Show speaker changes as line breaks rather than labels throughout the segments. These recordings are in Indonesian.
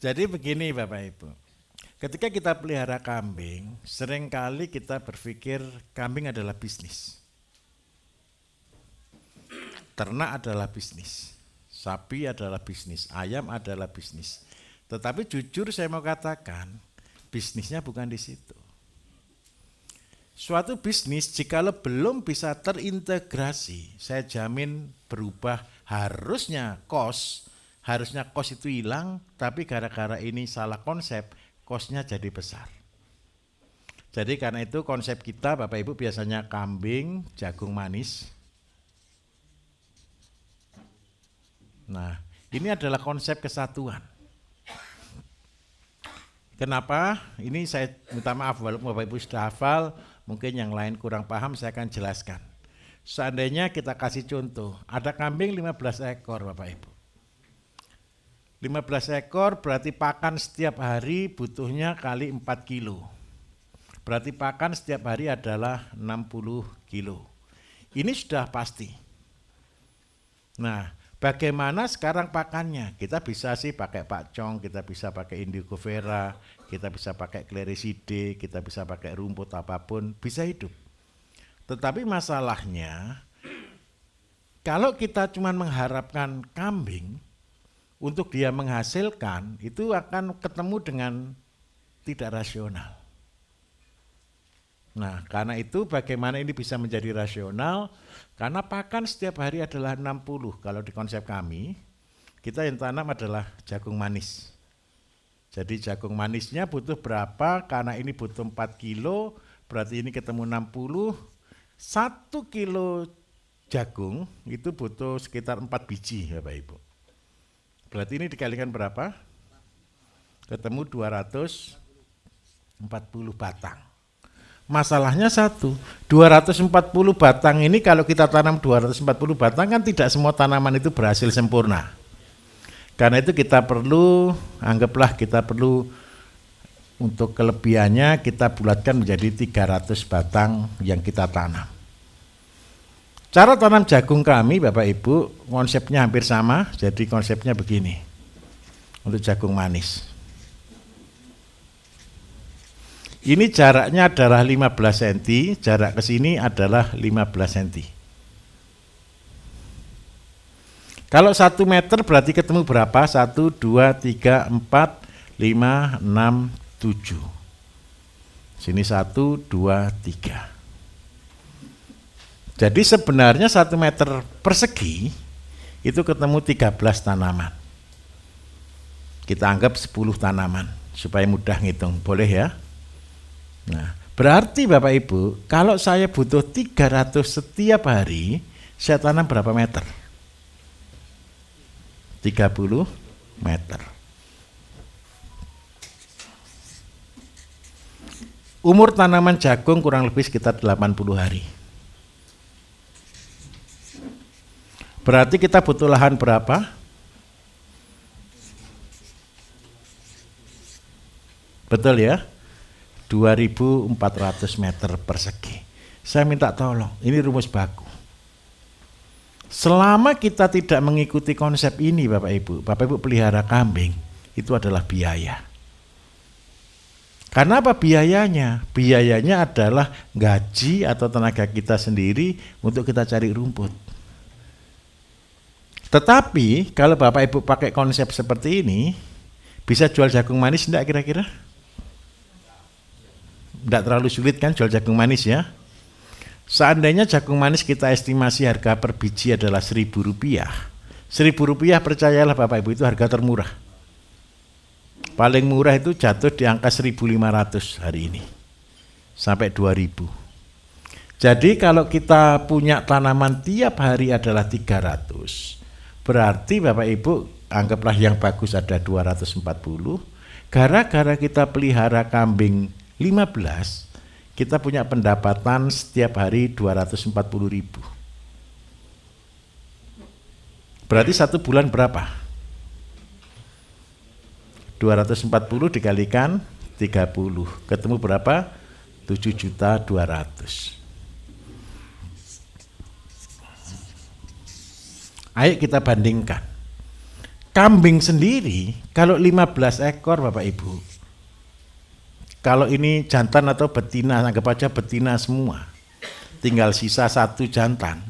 Jadi begini Bapak Ibu, ketika kita pelihara kambing, seringkali kita berpikir kambing adalah bisnis, ternak adalah bisnis, sapi adalah bisnis, ayam adalah bisnis. Tetapi jujur saya mau katakan, bisnisnya bukan di situ. Suatu bisnis jikalau belum bisa terintegrasi, saya jamin berubah. Harusnya kos itu hilang, tapi gara-gara ini salah konsep, kosnya jadi besar. Jadi karena itu konsep kita Bapak Ibu biasanya kambing, jagung manis. Nah, ini adalah konsep kesatuan. Kenapa? Ini saya minta maaf walaupun Bapak Ibu sudah hafal, mungkin yang lain kurang paham, saya akan jelaskan. Seandainya kita kasih contoh, ada kambing 15 ekor Bapak Ibu. 15 ekor berarti pakan setiap hari butuhnya kali 4 kilo. Berarti pakan setiap hari adalah 60 kilo. Ini sudah pasti. Nah, bagaimana sekarang pakannya? Kita bisa sih pakai pakcong, kita bisa pakai indigo vera, kita bisa pakai kleriside, kita bisa pakai rumput apapun, bisa hidup. Tetapi masalahnya, kalau kita cuma mengharapkan kambing untuk dia menghasilkan, itu akan ketemu dengan tidak rasional. Nah, karena itu bagaimana ini bisa menjadi rasional? Karena pakan setiap hari adalah 60. Kalau di konsep kami, kita yang tanam adalah jagung manis. Jadi jagung manisnya butuh berapa? Karena ini butuh 4 kilo, berarti ini ketemu 60. 1 kilo jagung itu butuh sekitar 4 biji Bapak Ibu. Berarti ini dikalikan berapa? Ketemu 240 batang. Masalahnya satu, 240 batang ini kalau kita tanam 240 batang kan tidak semua tanaman itu berhasil sempurna. Karena itu kita perlu, anggaplah kita perlu untuk kelebihannya kita bulatkan menjadi 300 batang yang kita tanam. Cara tanam jagung kami Bapak Ibu konsepnya hampir sama, jadi konsepnya begini. Untuk jagung manis. Ini jaraknya adalah 15 cm, jarak ke sini adalah 15 cm. Kalau 1 meter berarti ketemu berapa? 1, 2, 3, 4, 5, 6, 7. Sini 1, 2, 3. Jadi sebenarnya 1 meter persegi itu ketemu 13 tanaman. Kita anggap 10 tanaman supaya mudah ngitung, boleh ya? Nah, berarti Bapak Ibu, kalau saya butuh 300 setiap hari, saya tanam berapa meter? 30 meter. Umur tanaman jagung kurang lebih sekitar 80 hari. Berarti kita butuh lahan berapa? Betul ya? 2.400 meter persegi. Saya minta tolong, ini rumus baku. Selama kita tidak mengikuti konsep ini Bapak Ibu pelihara kambing, itu adalah biaya. Karena apa biayanya? Biayanya adalah gaji atau tenaga kita sendiri untuk kita cari rumput. Tetapi kalau Bapak Ibu pakai konsep seperti ini, bisa jual jagung manis enggak kira-kira? Enggak terlalu sulit kan jual jagung manis ya? Seandainya jagung manis kita estimasi harga per biji adalah Rp1.000. Rp1.000 percayalah Bapak Ibu itu harga termurah. Paling murah itu jatuh di angka 1.500 hari ini. Sampai 2.000. Jadi kalau kita punya tanaman tiap hari adalah 300, berarti Bapak Ibu anggaplah yang bagus ada 240. Gara-gara kita pelihara kambing 15, kita punya pendapatan setiap hari 240.000. Berarti 1 bulan berapa? 240 dikalikan 30. Ketemu berapa? 7.200.000. Ayo kita bandingkan. Kambing sendiri kalau 15 ekor Bapak Ibu, kalau ini jantan atau betina, anggap aja betina semua, tinggal sisa 1 jantan,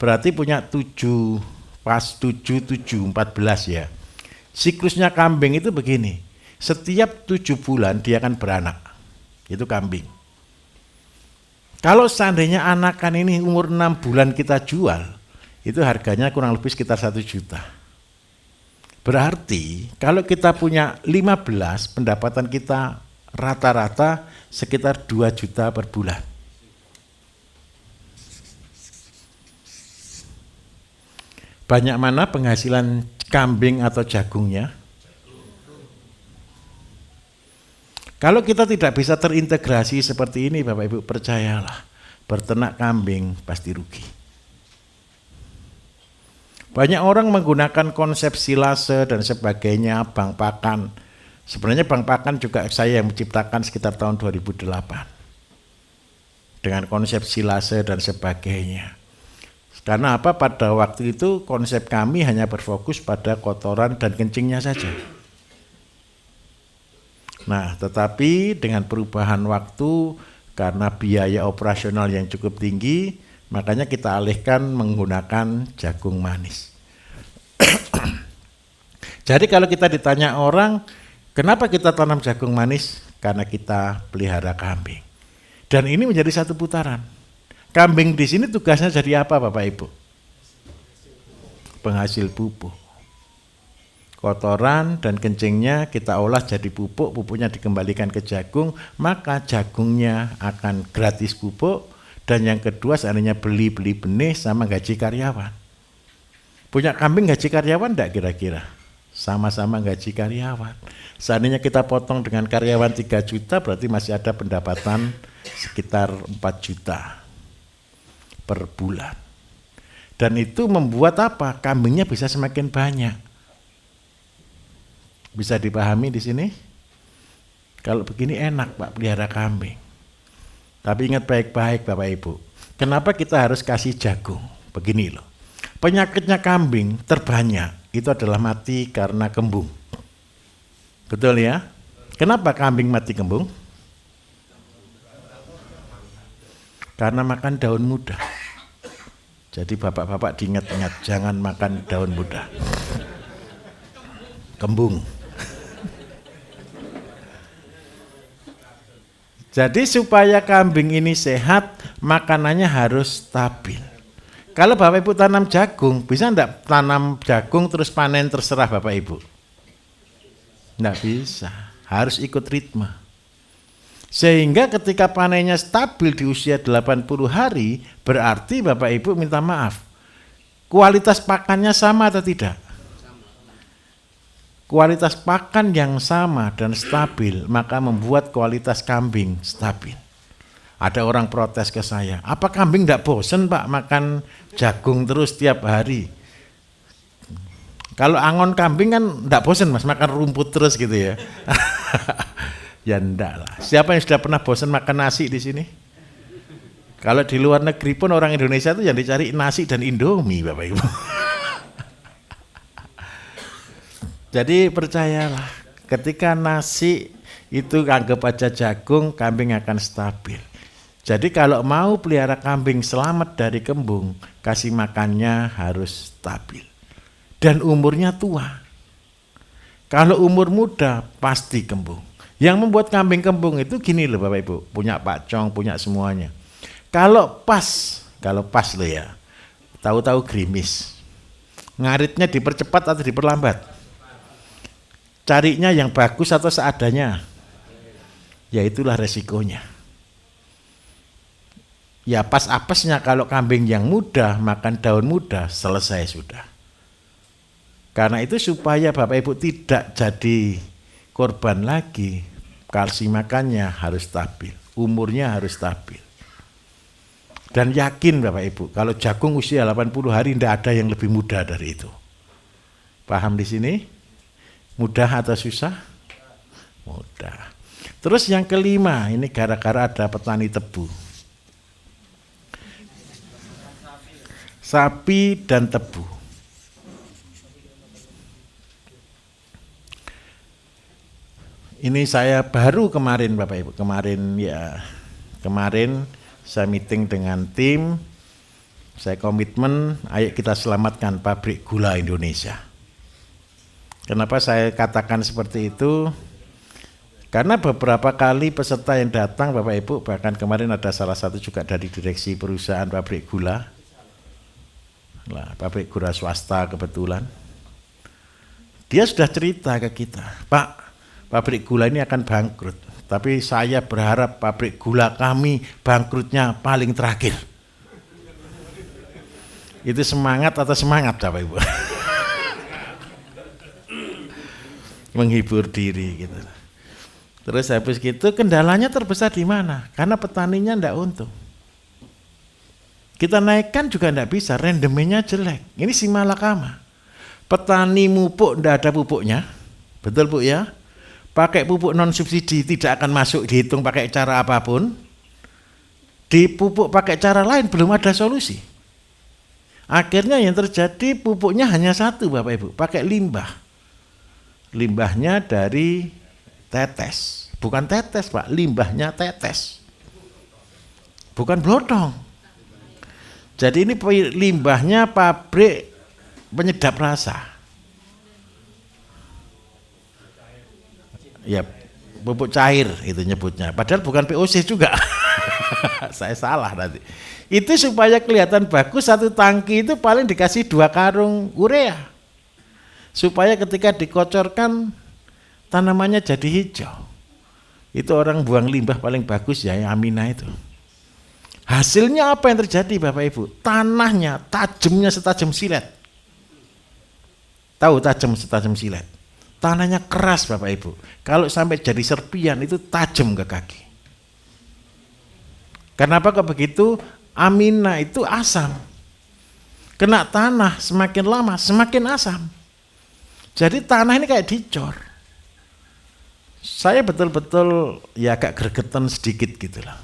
berarti punya 7, pas 7, 7, 14 ya. Siklusnya kambing itu begini, setiap 7 bulan dia akan beranak, itu kambing. Kalau seandainya anakan ini umur 6 bulan kita jual, itu harganya kurang lebih sekitar 1 juta. Berarti kalau kita punya 15, pendapatan kita rata-rata sekitar 2 juta per bulan. Banyak mana penghasilan kambing atau jagungnya? Kalau kita tidak bisa terintegrasi seperti ini Bapak Ibu, percayalah, berternak kambing pasti rugi. Banyak orang menggunakan konsep silase dan sebagainya, bank pakan. Sebenarnya bank pakan juga saya yang menciptakan sekitar tahun 2008. Dengan konsep silase dan sebagainya. Karena apa? Pada waktu itu konsep kami hanya berfokus pada kotoran dan kencingnya saja. Nah, tetapi dengan perubahan waktu karena biaya operasional yang cukup tinggi, makanya kita alihkan menggunakan jagung manis. Jadi kalau kita ditanya orang, kenapa kita tanam jagung manis? Karena kita pelihara kambing. Dan ini menjadi satu putaran. Kambing di sini tugasnya jadi apa Bapak Ibu? Penghasil pupuk. Kotoran dan kencingnya kita olah jadi pupuk, pupuknya dikembalikan ke jagung, maka jagungnya akan gratis pupuk. Dan yang kedua, seandainya beli benih sama gaji karyawan. Punya kambing gaji karyawan enggak kira-kira? Sama-sama gaji karyawan. Seandainya kita potong dengan karyawan 3 juta, berarti masih ada pendapatan sekitar 4 juta per bulan. Dan itu membuat apa? Kambingnya bisa semakin banyak. Bisa dipahami di sini? Kalau begini enak Pak pelihara kambing. Tapi ingat baik-baik Bapak Ibu. Kenapa kita harus kasih jagung? Begini loh. Penyakitnya kambing terbanyak itu adalah mati karena kembung. Betul ya? Kenapa kambing mati kembung? Karena makan daun muda. Jadi bapak-bapak diingat-ingat, jangan makan daun muda. Kembung. Jadi supaya kambing ini sehat, makanannya harus stabil. Kalau Bapak Ibu tanam jagung, bisa enggak tanam jagung terus panen terserah Bapak Ibu? Enggak bisa, harus ikut ritme. Sehingga ketika panennya stabil di usia 80 hari, berarti Bapak Ibu minta maaf, kualitas pakannya sama atau tidak? Kualitas pakan yang sama dan stabil, maka membuat kualitas kambing stabil. Ada orang protes ke saya, apa kambing enggak bosen Pak makan jagung terus tiap hari? Kalau angon kambing kan enggak bosen Mas, makan rumput terus gitu ya. Ya enggak lah. Siapa yang sudah pernah bosen makan nasi di sini? Kalau di luar negeri pun orang Indonesia itu yang dicari nasi dan Indomie Bapak Ibu. Jadi percayalah, ketika nasi itu anggap aja jagung, kambing akan stabil. Jadi kalau mau pelihara kambing selamat dari kembung, kasih makannya harus stabil. Dan umurnya tua. Kalau umur muda, pasti kembung. Yang membuat kambing kembung itu gini loh Bapak Ibu, punya pacong, punya semuanya. Kalau pas loh ya, tahu-tahu gerimis. Ngaritnya dipercepat atau diperlambat? Carinya yang bagus atau seadanya? Ya itulah resikonya. Ya pas apesnya kalau kambing yang muda makan daun muda, selesai sudah. Karena itu supaya Bapak Ibu tidak jadi korban lagi, kalsi makannya harus stabil, umurnya harus stabil. Dan yakin Bapak Ibu, kalau jagung usia 80 hari tidak ada yang lebih muda dari itu. Paham di sini? Mudah atau susah? Mudah. Terus yang kelima, ini gara-gara ada petani tebu. Sapi dan tebu. Ini saya baru kemarin Bapak Ibu, kemarin saya meeting dengan tim, saya komitmen, ayo kita selamatkan pabrik gula Indonesia. Kenapa saya katakan seperti itu? Karena beberapa kali peserta yang datang Bapak Ibu, bahkan kemarin ada salah satu juga dari direksi perusahaan pabrik gula, pabrik gula swasta kebetulan. Dia sudah cerita ke kita, Pak, pabrik gula ini akan bangkrut, tapi saya berharap pabrik gula kami bangkrutnya paling terakhir. Itu semangat atau semangat Bapak Ibu? Menghibur diri gitu. Terus habis gitu kendalanya terbesar di mana? Karena petaninya enggak untung. Kita naikkan juga enggak bisa, rendemennya jelek. Ini si malakama. Petani mupuk enggak ada pupuknya. Betul Bu ya? Pakai pupuk non subsidi tidak akan masuk, dihitung pakai cara apapun. Dipupuk pakai cara lain belum ada solusi. Akhirnya yang terjadi pupuknya hanya satu Bapak Ibu, pakai limbah. Limbahnya dari tetes, bukan tetes Pak, limbahnya tetes. Bukan blotong. Jadi ini limbahnya pabrik penyedap rasa. Ya, pupuk cair itu nyebutnya. Padahal bukan POC juga. Saya salah nanti. Itu supaya kelihatan bagus, satu tangki itu paling dikasih 2 karung urea. Supaya ketika dikocorkan tanamannya jadi hijau. Itu orang buang limbah paling bagus ya, Amina itu. Hasilnya apa yang terjadi Bapak Ibu? Tanahnya tajamnya setajam silet. Tahu tajam setajam silet? Tanahnya keras Bapak Ibu. Kalau sampai jadi serpian itu tajam ke kaki. Kenapa kok begitu? Amina itu asam. Kena tanah semakin lama semakin asam. Jadi tanah ini kayak dicor. Saya betul-betul ya agak gregetan sedikit gitu loh.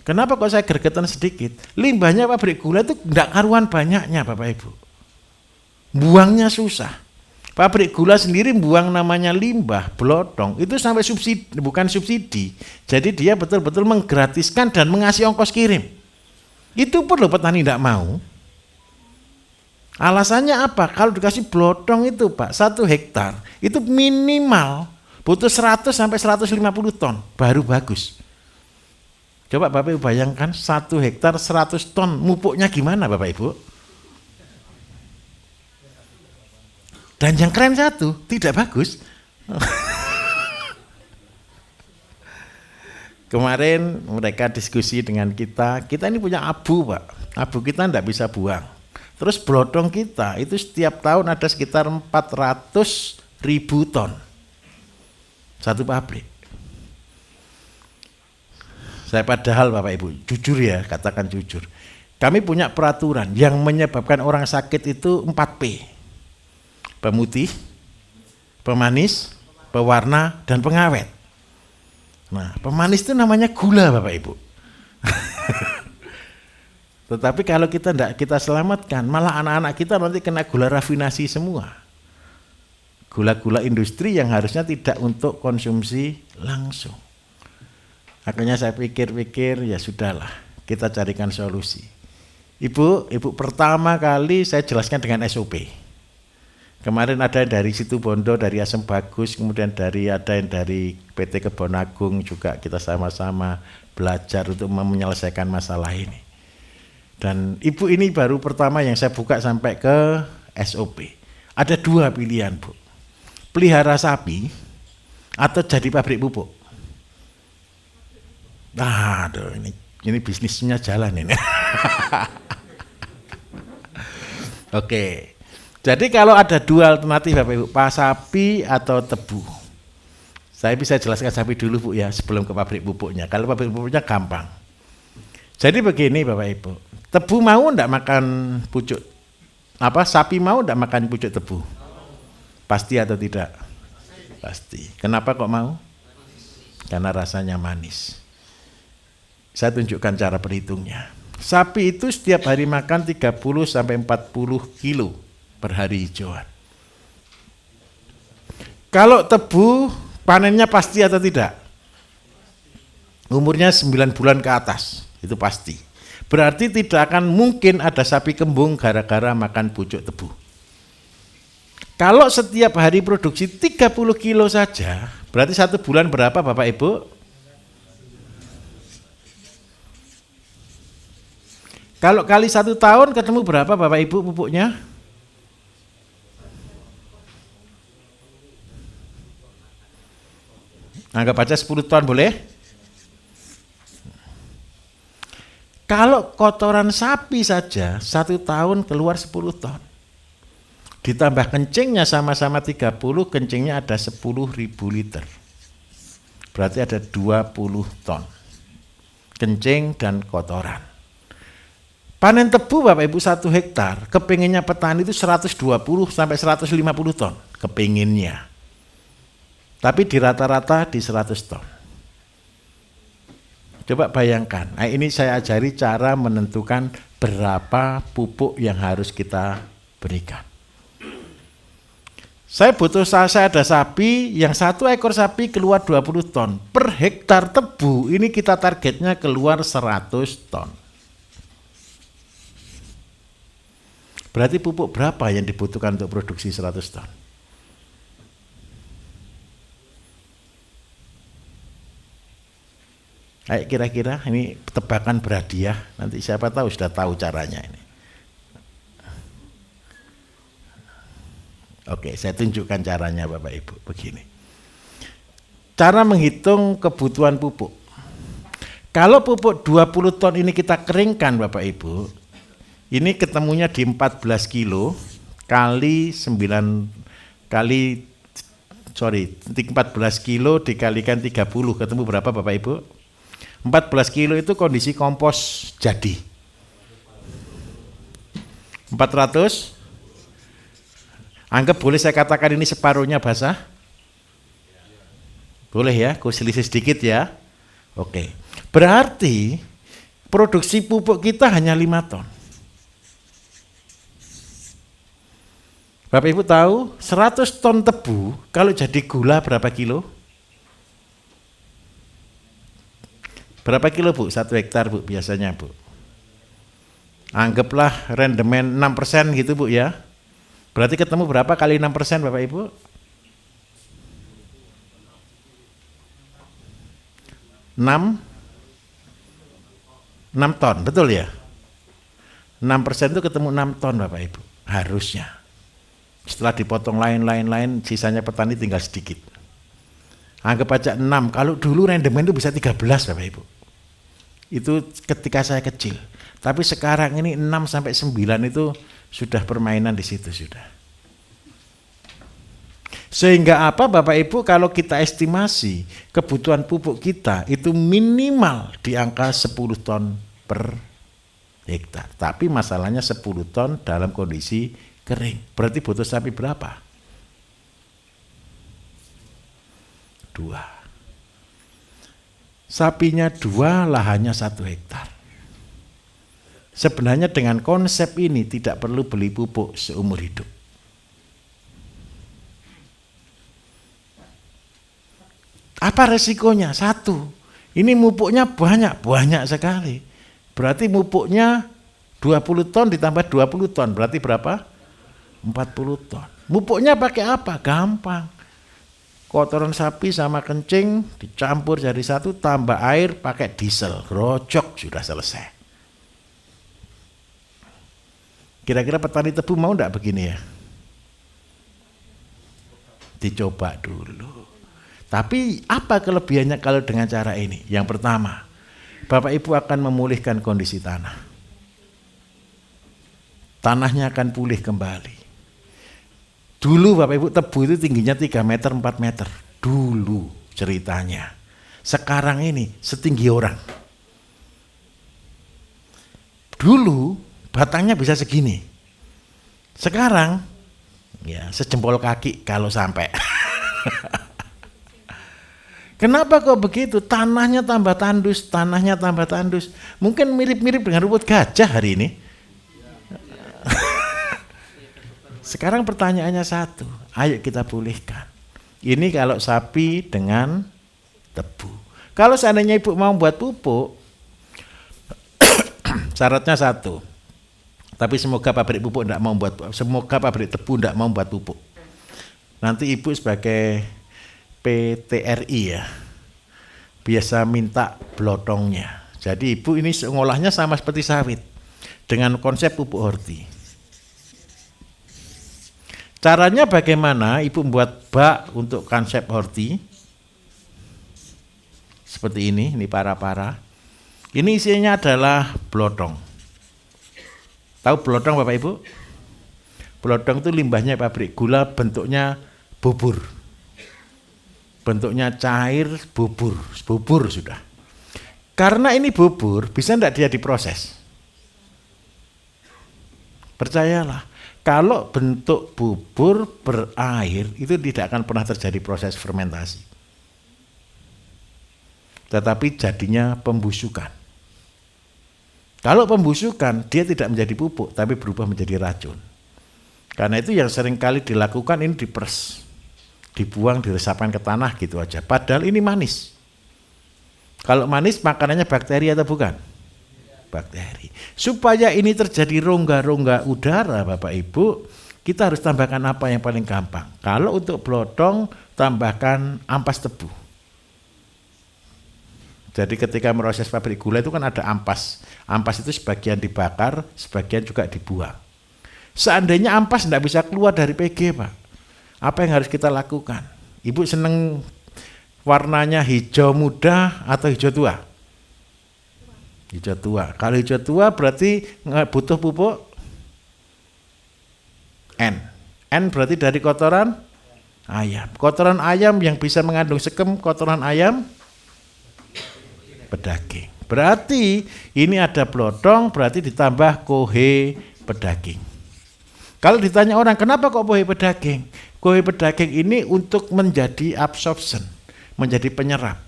Kenapa kok saya gregetan sedikit? Limbahnya pabrik gula itu enggak karuan banyaknya Bapak Ibu. Buangnya susah. Pabrik gula sendiri buang namanya limbah, blotong, itu sampai subsidi, bukan subsidi. Jadi dia betul-betul menggratiskan dan mengasih ongkos kirim. Itu pun loh petani tidak mau. Alasannya apa? Kalau dikasih blotong itu Pak, 1 hektar, itu minimal butuh 100 sampai 150 ton, baru bagus. Coba Bapak Ibu bayangkan 1 hektar 100 ton, mupuknya gimana Bapak Ibu? Dan yang keren satu, tidak bagus. Kemarin mereka diskusi dengan kita ini punya abu Pak, abu kita tidak bisa buang. Terus blotong kita itu setiap tahun ada sekitar 400.000 ton. Satu pabrik. Saya padahal Bapak Ibu, jujur ya, katakan jujur. Kami punya peraturan yang menyebabkan orang sakit itu 4P. Pemutih, pemanis, pewarna, dan pengawet. Nah, pemanis itu namanya gula Bapak Ibu. Tetapi kalau kita tidak kita selamatkan, malah anak-anak kita nanti kena gula rafinasi semua. Gula-gula industri yang harusnya tidak untuk konsumsi langsung. Akhirnya saya pikir-pikir, ya sudahlah, kita carikan solusi. Ibu pertama kali saya jelaskan dengan SOP. Kemarin ada yang dari Situbondo, dari Asem Bagus, kemudian ada yang dari PT Kebon Agung juga, kita sama-sama belajar untuk menyelesaikan masalah ini. Dan ibu ini baru pertama yang saya buka sampai ke SOP. Ada 2 pilihan Bu, pelihara sapi atau jadi pabrik pupuk. Nah, aduh, ini bisnisnya jalan ini. Oke. Jadi kalau ada 2 alternatif Bapak Ibu, sapi atau tebu. Saya bisa jelaskan sapi dulu Bu ya, sebelum ke pabrik pupuknya. Kalau pabrik pupuknya gampang. Jadi begini Bapak Ibu, tebu mau enggak makan pucuk? Sapi mau enggak makan pucuk tebu? Pasti atau tidak? Pasti. Kenapa kok mau? Karena rasanya manis. Saya tunjukkan cara perhitungnya. Sapi itu setiap hari makan 30 sampai 40 kilo per hari hijauan. Kalau tebu Panennya pasti atau tidak? Umurnya 9 bulan ke atas, itu pasti. Berarti tidak akan mungkin ada sapi kembung gara-gara makan pucuk tebu. Kalau setiap hari produksi 30 kilo saja, berarti 1 bulan berapa Bapak Ibu? Kalau kali 1 tahun ketemu berapa Bapak Ibu pupuknya? Anggap aja 10 ton boleh? Kalau kotoran sapi saja 1 tahun keluar 10 ton. Ditambah kencingnya sama-sama 30, kencingnya ada 10.000 liter. Berarti ada 20 ton. Kencing dan kotoran. Panen tebu Bapak Ibu 1 hektar, kepinginnya petani itu 120 sampai 150 ton. Kepinginnya. Tapi di rata-rata di 100 ton. Coba bayangkan, nah ini saya ajari cara menentukan berapa pupuk yang harus kita berikan. Saya ada sapi, yang 1 ekor sapi keluar 20 ton. Per hektar tebu, ini kita targetnya keluar 100 ton. Berarti pupuk berapa yang dibutuhkan untuk produksi 100 ton? Ayo kira-kira, ini tebakan berhadiah, nanti siapa tahu sudah tahu caranya ini. Oke, saya tunjukkan caranya Bapak Ibu, begini. Cara menghitung kebutuhan pupuk. Kalau pupuk 20 ton ini kita keringkan Bapak Ibu, ini ketemunya di 14 kilo kali 9 kali 14 kilo dikalikan 30, ketemu berapa Bapak Ibu? 14 kilo itu kondisi kompos jadi. 400. Anggap boleh saya katakan ini separuhnya basah? Boleh ya, aku selisih sedikit ya. Oke. Berarti produksi pupuk kita hanya 5 ton. Bapak Ibu tahu 100 ton tebu kalau jadi gula berapa kilo? Berapa kilo Bu? 1 hektar Bu biasanya Bu. Anggaplah rendemen 6% gitu Bu ya. Berarti ketemu berapa kali 6% Bapak Ibu? 6 ton, betul ya? 6% itu ketemu 6 ton Bapak Ibu, harusnya. Setelah dipotong lain-lain, sisanya petani tinggal sedikit. Anggap aja 6, kalau dulu rendemen itu bisa 13 Bapak Ibu. Itu ketika saya kecil. Tapi sekarang ini 6 sampai 9 itu sudah permainan di situ sudah. Sehingga apa Bapak Ibu, kalau kita estimasi kebutuhan pupuk kita itu minimal di angka 10 ton per hektar. Tapi masalahnya 10 ton dalam kondisi kering. Berarti butuh sapi berapa? 2. Sapinya 2, lahannya 1 hektar. Sebenarnya dengan konsep ini tidak perlu beli pupuk seumur hidup. Apa resikonya? 1, ini pupuknya banyak sekali. Berarti pupuknya 20 ton ditambah 20 ton, berarti berapa? 40 ton. Pupuknya pakai apa? Gampang. Kotoran sapi sama kencing dicampur jadi satu, tambah air, pakai diesel, rojok, sudah selesai. Kira-kira petani tebu mau enggak begini ya? Dicoba dulu. Tapi apa kelebihannya kalau dengan cara ini? Yang pertama, Bapak Ibu akan memulihkan kondisi tanah. Tanahnya akan pulih kembali. Dulu Bapak Ibu tebu itu tingginya 3 meter, 4 meter. Dulu ceritanya. Sekarang ini setinggi orang. Dulu batangnya bisa segini. Sekarang ya sejempol kaki kalau sampai. Kenapa kok begitu? Tanahnya tambah tandus. Mungkin mirip-mirip dengan rumput gajah hari ini. Sekarang pertanyaannya satu, ayo kita pulihkan. Ini kalau sapi dengan tebu. Kalau seandainya ibu mau buat pupuk, syaratnya satu. Tapi semoga pabrik pupuk tidak mau buat, semoga pabrik tebu tidak mau buat pupuk. Nanti ibu sebagai PTRI ya, biasa minta blotongnya. Jadi ibu ini ngolahnya sama seperti sawit dengan konsep pupuk horti. Caranya bagaimana ibu membuat bak untuk konsep horti? Seperti ini para-para. Ini isinya adalah blotong. Tahu blotong Bapak Ibu? Blotong itu limbahnya pabrik gula, bentuknya bubur. Bentuknya cair, bubur sudah. Karena ini bubur, bisa enggak dia diproses? Percayalah, kalau bentuk bubur berair, itu tidak akan pernah terjadi proses fermentasi. Tetapi jadinya pembusukan. Kalau pembusukan, dia tidak menjadi pupuk, tapi berubah menjadi racun. Karena itu yang sering kali dilakukan ini diperes, dibuang, diresapkan ke tanah gitu aja. Padahal ini manis. Kalau manis makanannya bakteri atau bukan? Bakteri. Supaya ini terjadi rongga-rongga udara Bapak Ibu, kita harus tambahkan apa yang paling gampang. Kalau untuk blotong, tambahkan ampas tebu. Jadi ketika proses pabrik gula itu kan ada ampas. Ampas itu sebagian dibakar, sebagian juga dibuang. Seandainya ampas tidak bisa keluar dari PG Pak, apa yang harus kita lakukan? Ibu seneng warnanya hijau muda atau hijau tua? Hijau tua. Kalau hijau tua berarti butuh pupuk N. N berarti dari kotoran ayam. Kotoran ayam yang bisa mengandung sekem, kotoran ayam pedaging. Berarti ini ada blotong, berarti ditambah kohe pedaging. Kalau ditanya orang, kenapa kok kohe pedaging? Kohe pedaging ini untuk menjadi absorption, menjadi penyerap.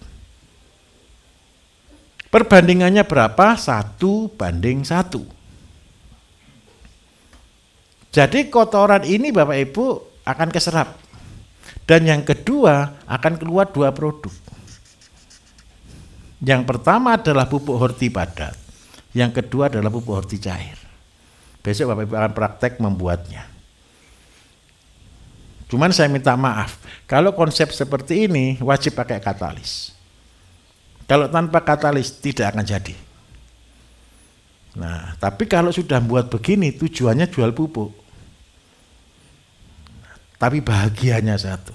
Perbandingannya berapa? 1:1. Jadi kotoran ini Bapak Ibu akan keserap. Dan yang kedua akan keluar dua produk. Yang pertama adalah pupuk horti padat, yang kedua adalah pupuk horti cair. Besok Bapak Ibu akan praktek membuatnya. Cuman saya minta maaf, kalau konsep seperti ini wajib pakai katalis. Kalau tanpa katalis tidak akan jadi. Nah, tapi kalau sudah buat begini tujuannya jual pupuk. Tapi bahagianya satu.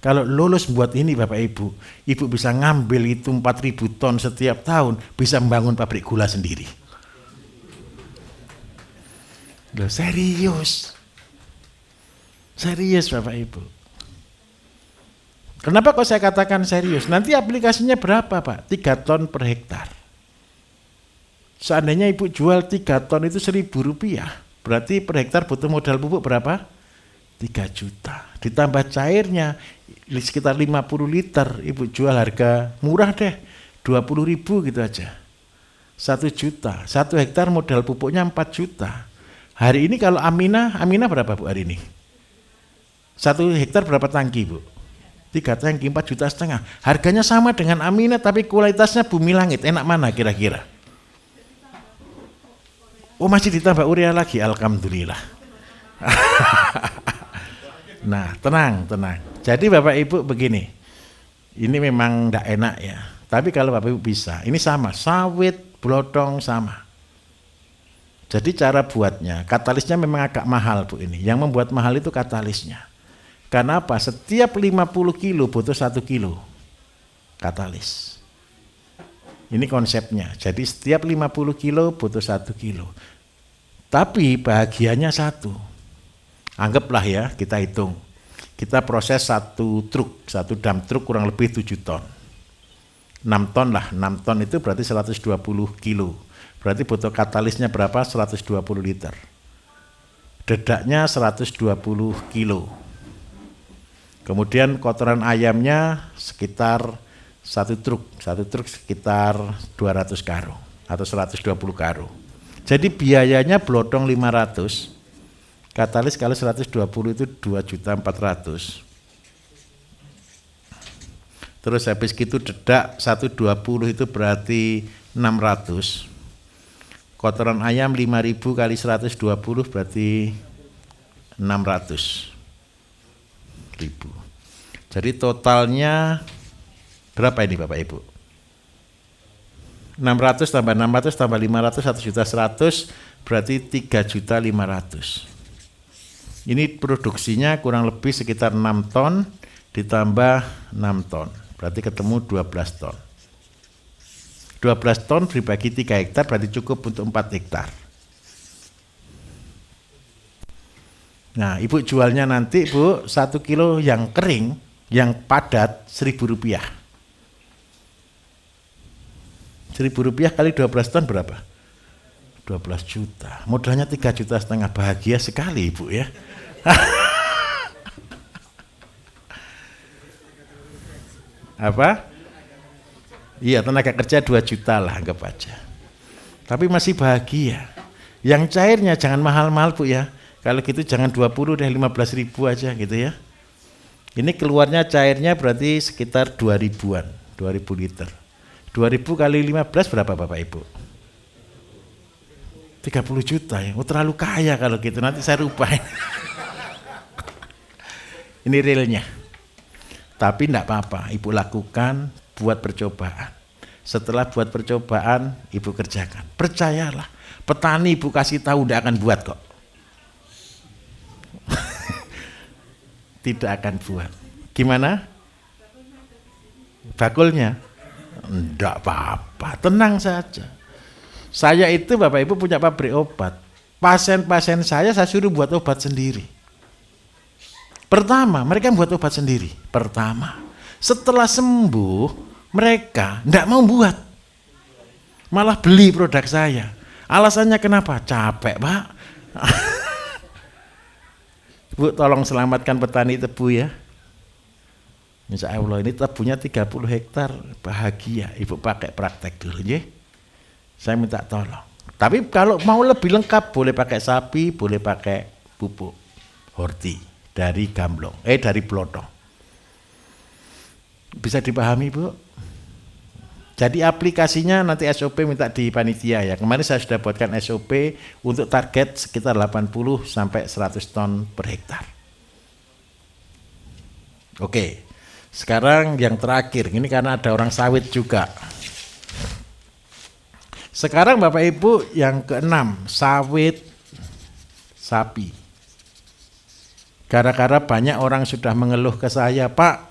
Kalau lulus buat ini Bapak Ibu, Ibu bisa ngambil itu 4.000 ton setiap tahun, bisa membangun pabrik gula sendiri. Loh, serius. Serius Bapak Ibu. Kenapa kok saya katakan serius? Nanti aplikasinya berapa Pak? 3 ton per hektar. Seandainya Ibu jual 3 ton itu Rp1.000, berarti per hektar butuh modal pupuk berapa? 3 juta. Ditambah cairnya sekitar 50 liter, Ibu jual harga murah deh, 20.000 gitu aja. 1 juta, 1 hektar modal pupuknya 4 juta. Hari ini kalau Amina berapa Bu hari ini? 1 hektar berapa tangki Bu? 3 tangki 4,5 juta. Harganya sama dengan Amina tapi kualitasnya bumi langit. Enak mana kira-kira? Oh masih ditambah urea lagi, alhamdulillah. Nah tenang. Jadi Bapak Ibu begini, ini memang tidak enak ya. Tapi kalau Bapak Ibu bisa, ini sama, sawit, blotong sama. Jadi cara buatnya, katalisnya memang agak mahal Bu ini. Yang membuat mahal itu katalisnya. Karena apa? Setiap 50 kilo butuh 1 kilo katalis. Ini konsepnya. Jadi setiap 50 kilo butuh 1 kilo. Tapi bahagianya satu. Anggaplah ya, kita hitung. Kita proses 1 truk, 1 dump truk kurang lebih 7 ton. 6 ton lah, 6 ton itu berarti 120 kilo. Berarti butuh katalisnya berapa? 120 liter. Dedaknya 120 kilo. Kemudian kotoran ayamnya sekitar 1 truk sekitar 200 karung atau 120 karung. Jadi biayanya blotong 500, katalis kalau 120 itu 2.400.000. Terus habis gitu dedak 120 itu berarti 600. Kotoran ayam 5.000 kali 120 berarti 600.000. Jadi totalnya berapa ini Bapak Ibu? 600 tambah 600 tambah 500 1.100.000 berarti 3.500.000. Ini produksinya kurang lebih sekitar 6 ton ditambah 6 ton. Berarti ketemu 12 ton. 12 ton dibagi 3 hektar berarti cukup untuk 4 hektar. Nah, Ibu jualnya nanti Bu 1 kilo yang kering, yang padat Rp1.000. Rp1.000 kali 12 ton berapa? 12 juta. Modalnya 3,5 juta. Bahagia sekali Ibu ya. Apa? Iya, tenaga kerja 2 juta lah anggap aja. Tapi masih bahagia. Yang cairnya jangan mahal-mahal Bu ya. Kalau gitu jangan 20 deh, 15.000 aja gitu ya. Ini keluarnya cairnya berarti sekitar 2.000-an, 2.000 liter. 2.000 kali 15 berapa Bapak Ibu? 30 juta ya. Oh, terlalu kaya kalau gitu, nanti saya rubah. Ini realnya. Tapi enggak apa-apa, Ibu lakukan, buat percobaan. Setelah buat percobaan, Ibu kerjakan. Percayalah, petani Ibu kasih tahu enggak akan buat kok. Tidak akan buat. Gimana? Bakulnya? Enggak apa-apa, tenang saja. Saya itu Bapak Ibu punya pabrik obat. Pasien-pasien saya suruh buat obat sendiri. Pertama, mereka buat obat sendiri. Pertama, setelah sembuh, mereka enggak mau buat. Malah beli produk saya. Alasannya kenapa? Capek, Pak. Bu, tolong selamatkan petani tebu ya. Insya Allah ini tebunya 30 hektar, bahagia. Ibu pakai praktek dulu ya. Saya minta tolong. Tapi kalau mau lebih lengkap boleh pakai sapi, boleh pakai pupuk horti dari gamblong, dari pelotong. Bisa dipahami Bu? Jadi aplikasinya nanti SOP minta di panitia ya. Kemarin saya sudah buatkan SOP untuk target sekitar 80 sampai 100 ton per hektar. Oke. Sekarang yang terakhir, ini karena ada orang sawit juga. Sekarang Bapak Ibu yang keenam, sawit sapi. Gara-gara banyak orang sudah mengeluh ke saya, Pak,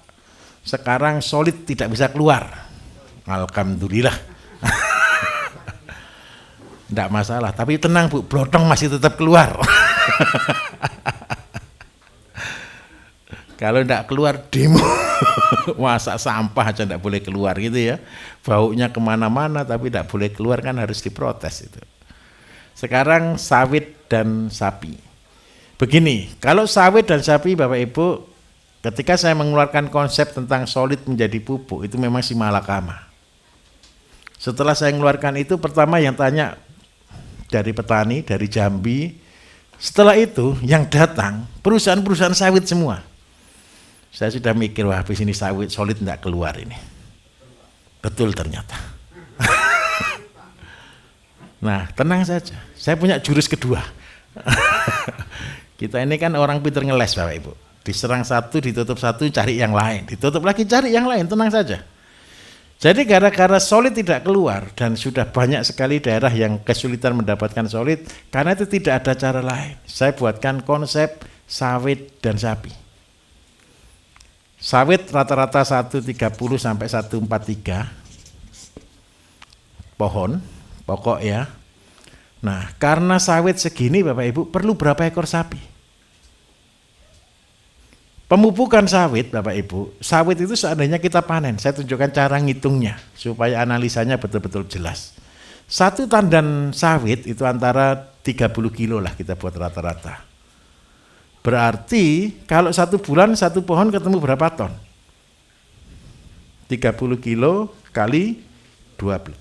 sekarang solid tidak bisa keluar. Alhamdulillah. Tidak masalah, tapi tenang Bu, blotong masih tetap keluar. Kalau tidak keluar demo. Masa sampah aja tidak boleh keluar gitu ya. Baunya kemana-mana tapi tidak boleh keluar kan harus diprotes itu. Sekarang sawit dan sapi. Begini, kalau sawit dan sapi Bapak Ibu, ketika saya mengeluarkan konsep tentang solid menjadi pupuk itu memang si malakama. Setelah saya mengeluarkan itu, pertama yang tanya dari petani, dari Jambi. Setelah itu yang datang perusahaan-perusahaan sawit semua. Saya sudah mikir, wah habis ini sawit solid tidak keluar ini. Betul ternyata. Nah tenang saja, saya punya jurus kedua. Kita ini kan orang pinter ngeles Bapak Ibu. Diserang satu, ditutup satu, cari yang lain. Ditutup lagi, cari yang lain, tenang saja. Jadi gara-gara solid tidak keluar dan sudah banyak sekali daerah yang kesulitan mendapatkan solid, karena itu tidak ada cara lain. Saya buatkan konsep sawit dan sapi. Sawit rata-rata 130 sampai 143 pohon, pokok ya. Nah, karena sawit segini Bapak Ibu perlu berapa ekor sapi? Pemupukan sawit Bapak Ibu, sawit itu seandainya kita panen, saya tunjukkan cara ngitungnya supaya analisanya betul-betul jelas. Satu tandan sawit itu antara 30 kilo lah kita buat rata-rata. Berarti kalau 1 bulan 1 pohon ketemu berapa ton? 30 kilo kali 12.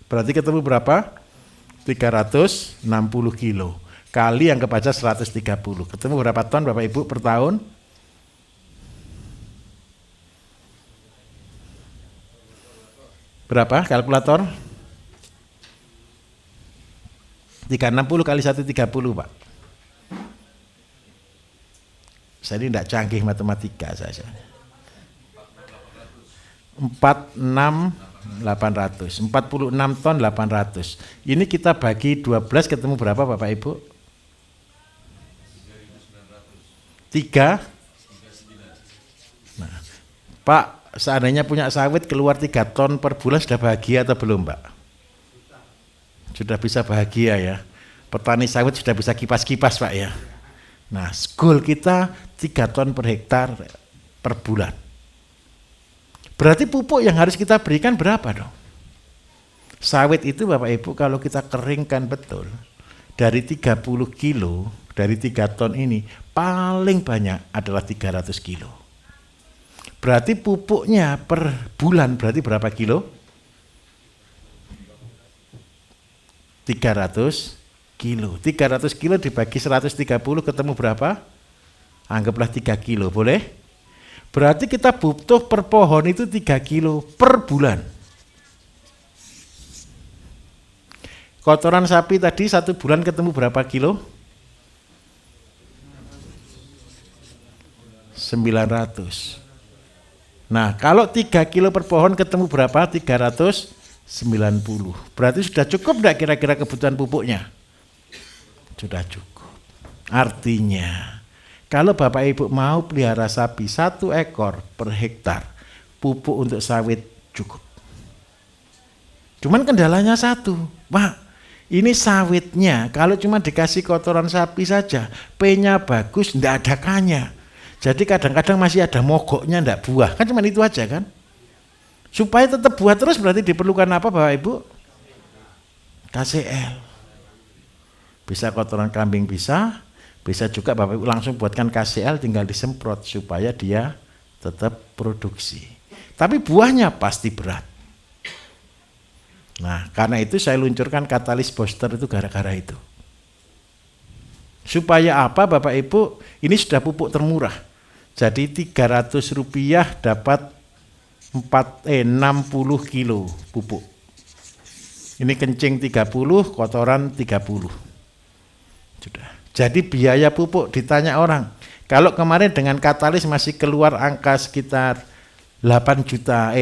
Berarti ketemu berapa? 360 kilo. Kali yang kebaca 130. Ketemu berapa ton Bapak Ibu per tahun? Berapa kalkulator? 360 kali 130 Pak. Saya ini tidak canggih matematika saja. 46 ton 800. Ini kita bagi 12 ketemu berapa Bapak Ibu? 3. Nah, Pak, seandainya punya sawit keluar 3 ton per bulan sudah bahagia atau belum Pak? Sudah bisa bahagia ya. Petani sawit sudah bisa kipas-kipas Pak ya. Nah, goal kita 3 ton per hektar per bulan. Berarti pupuk yang harus kita berikan berapa dong? Sawit itu Bapak Ibu kalau kita keringkan betul, dari 30 kilo, dari 3 ton ini, paling banyak adalah 300 kilo. Berarti pupuknya per bulan berarti berapa kilo? 300 kilo. 300 kilo dibagi 130 ketemu berapa? Anggaplah 3 kilo, boleh? Berarti kita butuh per pohon itu 3 kilo per bulan. Kotoran sapi tadi 1 bulan ketemu berapa kilo? 900. Nah, kalau 3 kilo per pohon ketemu berapa? 390. Berarti sudah cukup enggak kira-kira kebutuhan pupuknya? Sudah cukup. Artinya, kalau Bapak Ibu mau pelihara sapi 1 ekor per hektar, pupuk untuk sawit cukup. Cuman kendalanya satu, Pak. Ini sawitnya, kalau cuma dikasih kotoran sapi saja, P-nya bagus, enggak ada K-nya. Jadi kadang-kadang masih ada mogoknya, enggak buah. Kan cuma itu aja kan. Supaya tetap buah terus berarti diperlukan apa Bapak Ibu? KCL. Bisa kotoran kambing bisa juga Bapak Ibu langsung buatkan KCL tinggal disemprot supaya dia tetap produksi. Tapi buahnya pasti berat. Nah, karena itu saya luncurkan katalis booster itu gara-gara itu. Supaya apa Bapak Ibu? Ini sudah pupuk termurah. Jadi Rp300 dapat 60 kilo pupuk. Ini kencing 30, kotoran 30. Sudah. Jadi biaya pupuk ditanya orang. Kalau kemarin dengan katalis masih keluar angka sekitar 8 juta,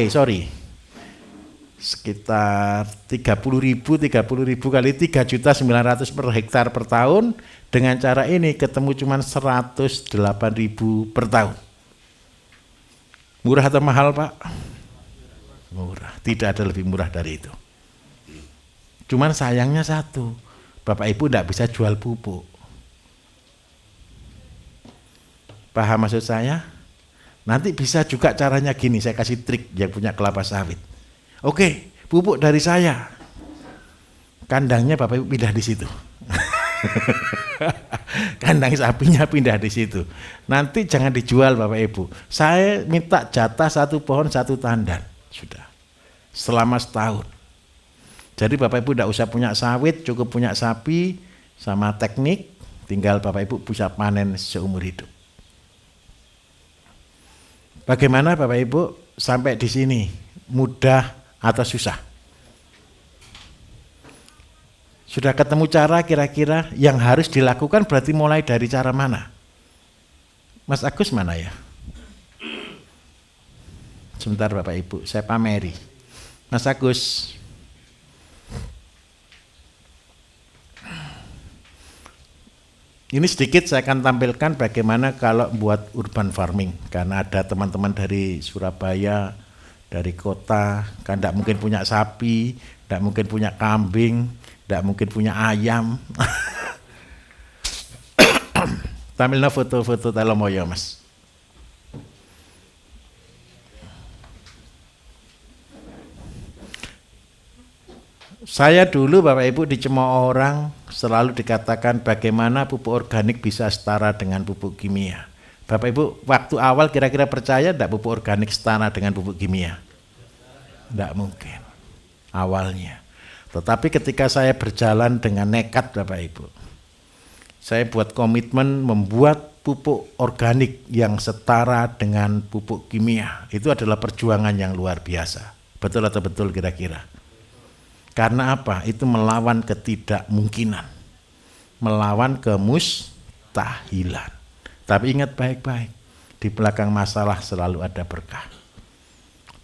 sekitar 30.000 kali 3.900.000 per hektar per tahun. Dengan cara ini ketemu cuma 108.000 per tahun. Murah atau mahal Pak? Murah, tidak ada lebih murah dari itu. Cuman sayangnya satu, Bapak Ibu tidak bisa jual pupuk. Paham maksud saya? Nanti bisa juga caranya gini, saya kasih trik yang punya kelapa sawit. Oke, pupuk dari saya. Kandangnya Bapak Ibu pindah di situ. Kandang sapinya pindah di situ. Nanti jangan dijual Bapak Ibu. Saya minta jatah 1 pohon 1 tandan. Sudah. Selama setahun. Jadi Bapak Ibu tidak usah punya sawit, cukup punya sapi sama teknik, tinggal Bapak Ibu bisa panen seumur hidup. Bagaimana Bapak Ibu sampai di sini? Mudah atau susah? Sudah ketemu cara kira-kira yang harus dilakukan, berarti mulai dari cara mana? Mas Agus mana ya? Sebentar Bapak Ibu, saya pameri. Mas Agus. Ini sedikit saya akan tampilkan bagaimana kalau buat urban farming. Karena ada teman-teman dari Surabaya, dari kota, kan tidak mungkin punya sapi, tidak mungkin punya kambing, tidak mungkin punya ayam. Tampilnya foto-foto Telomoyo Mas. Saya dulu Bapak Ibu dicemooh orang selalu dikatakan bagaimana pupuk organik bisa setara dengan pupuk kimia. Bapak Ibu waktu awal kira-kira percaya tidak pupuk organik setara dengan pupuk kimia? Tidak mungkin awalnya. Tetapi ketika saya berjalan dengan nekat Bapak Ibu, saya buat komitmen membuat pupuk organik yang setara dengan pupuk kimia. Itu adalah perjuangan yang luar biasa. Betul atau betul kira-kira? Karena apa? Itu melawan ketidakmungkinan, melawan kemustahilan. Tapi ingat baik-baik, di belakang masalah selalu ada berkah.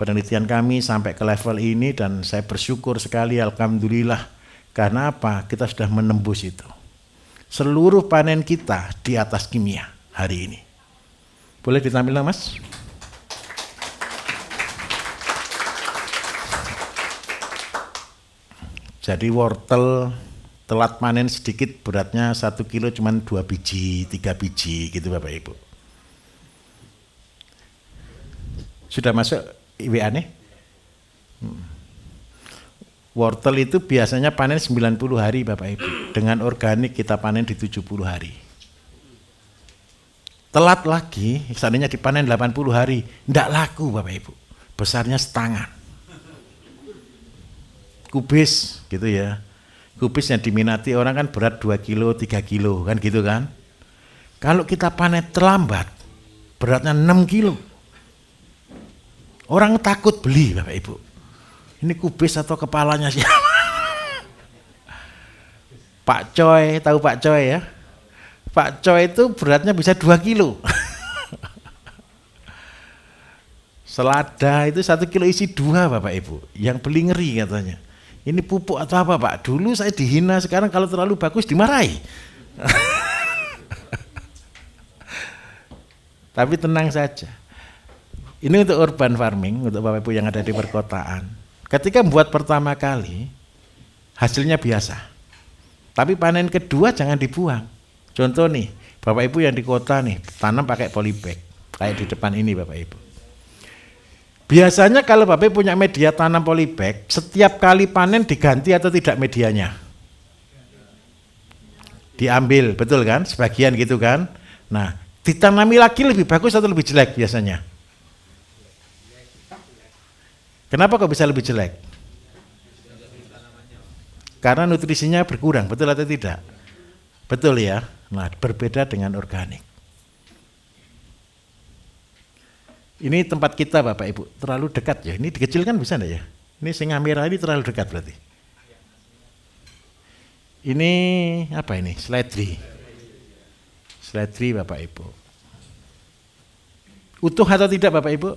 Penelitian kami sampai ke level ini dan saya bersyukur sekali, alhamdulillah. Karena apa? Kita sudah menembus itu. Seluruh panen kita di atas kimia hari ini. Boleh ditampilkan, Mas? Jadi wortel telat panen sedikit, beratnya 1 kilo cuma 2 biji, 3 biji gitu Bapak Ibu. Sudah masuk IWA nih? Wortel itu biasanya panen 90 hari Bapak Ibu. Dengan organik kita panen di 70 hari. Telat lagi, seandainya dipanen 80 hari, enggak laku Bapak Ibu. Besarnya setangan. Kubis gitu ya. Kubis yang diminati orang kan berat 2 kilo, 3 kilo kan gitu kan. Kalau kita panen terlambat, beratnya 6 kilo. Orang takut beli Bapak Ibu. Ini kubis atau kepalanya siapa? Pak Coy, tahu Pak Coy ya? Pak Coy itu beratnya bisa 2 kilo. Selada itu 1 kilo isi 2 Bapak Ibu. Yang beli ngeri katanya. Ini pupuk atau apa Pak? Dulu saya dihina, sekarang kalau terlalu bagus dimarahi. Tapi tenang saja. Ini untuk urban farming, untuk Bapak Ibu yang ada di perkotaan. Ketika membuat pertama kali, hasilnya biasa. Tapi panen kedua jangan dibuang. Contoh nih, Bapak Ibu yang di kota nih, tanam pakai polybag. Kayak di depan ini Bapak Ibu. Biasanya kalau Bapak punya media tanam polybag, setiap kali panen diganti atau tidak medianya? Diambil, betul kan? Sebagian gitu kan? Nah, ditanami lagi lebih bagus atau lebih jelek biasanya? Kenapa kok bisa lebih jelek? Karena nutrisinya berkurang, betul atau tidak? Betul ya? Nah, berbeda dengan organik. Ini tempat kita Bapak Ibu, terlalu dekat ya. Ini dikecilkan bisa enggak ya? Ini singa merah ini terlalu dekat berarti. Ini apa ini? Seledri. Seledri Bapak Ibu. Utuh atau tidak Bapak Ibu?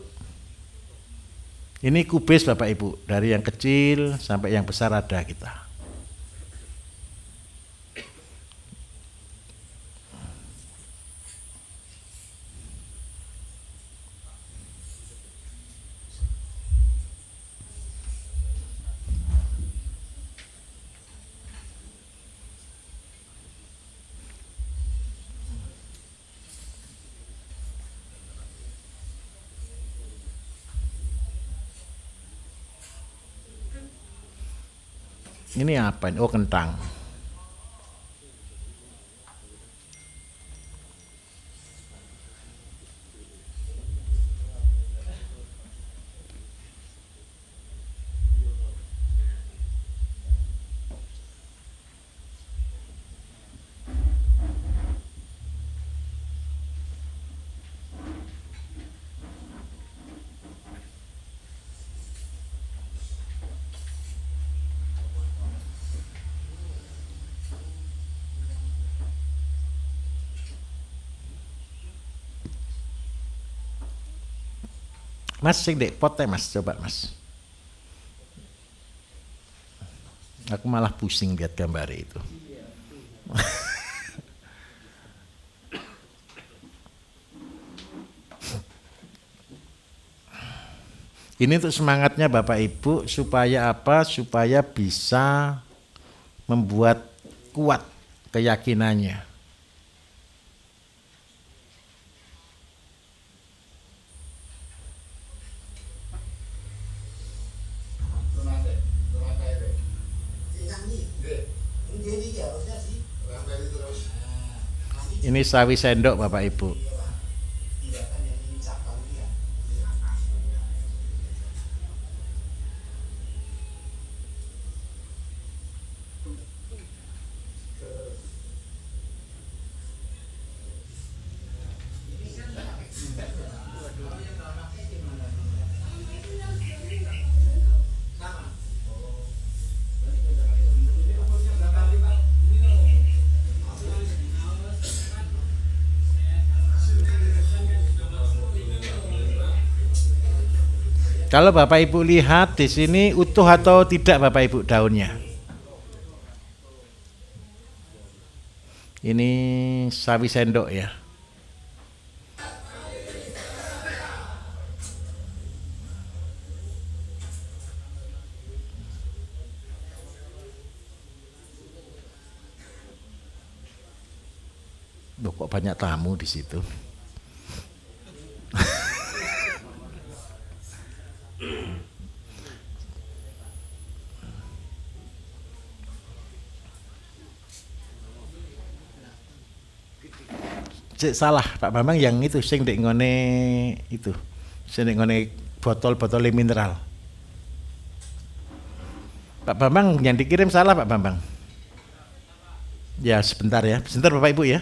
Ini kubis Bapak Ibu, dari yang kecil sampai yang besar ada kita. Ini apa ini? Oh, kentang. Mas sing dek pote Mas, coba Mas. Aku malah pusing lihat gambar itu. Ini untuk semangatnya Bapak Ibu supaya apa? Supaya bisa membuat kuat keyakinannya. Ini sawi sendok Bapak Ibu. Kalau Bapak Ibu lihat di sini utuh atau tidak Bapak Ibu daunnya? Ini sawi sendok ya. Loh, kok banyak tamu di situ? Salah Pak Bambang yang itu sing ndek ngone itu. Sing ndek ngone botol-botol mineral. Pak Bambang yang dikirim salah Pak Bambang. Ya sebentar ya, sebentar Bapak Ibu ya.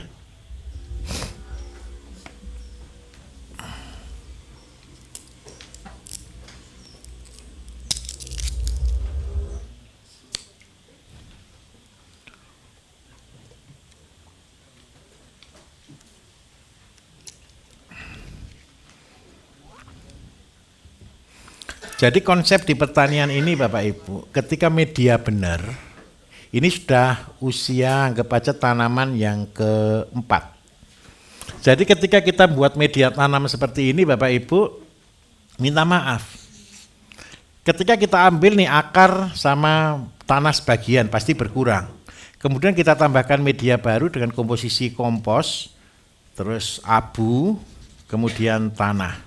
Jadi konsep di pertanian ini Bapak Ibu, ketika media benar, ini sudah usia anggap aja tanaman yang keempat. Jadi ketika kita buat media tanam seperti ini Bapak Ibu, minta maaf. Ketika kita ambil nih akar sama tanah sebagian pasti berkurang. Kemudian kita tambahkan media baru dengan komposisi kompos, terus abu, kemudian tanah.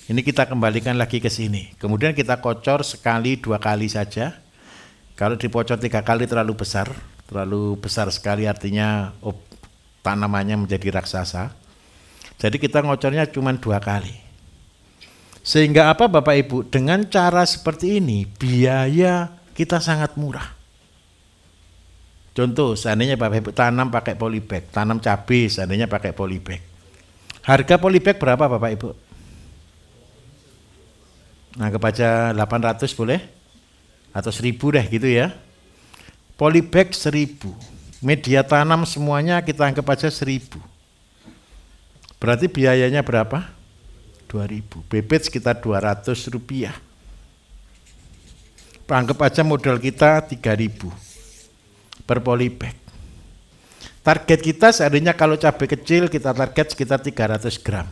Ini kita kembalikan lagi ke sini. Kemudian kita kocor sekali 2 kali saja. Kalau dipocor 3 kali terlalu besar sekali artinya tanamannya menjadi raksasa. Jadi kita ngocornya cuma 2 kali. Sehingga apa Bapak Ibu? Dengan cara seperti ini biaya kita sangat murah. Contoh, seandainya Bapak Ibu tanam pakai polybag, tanam cabai seandainya pakai polybag. Harga polybag berapa Bapak Ibu? Anggap aja 800 boleh? Atau 1000 deh gitu ya. Polybag 1000. Media tanam semuanya kita anggap aja 1000. Berarti biayanya berapa? 2000. Bibit sekitar 200 rupiah. Anggap aja modal kita 3000 per polybag. Target kita seandainya kalau cabai kecil kita target sekitar 300 gram.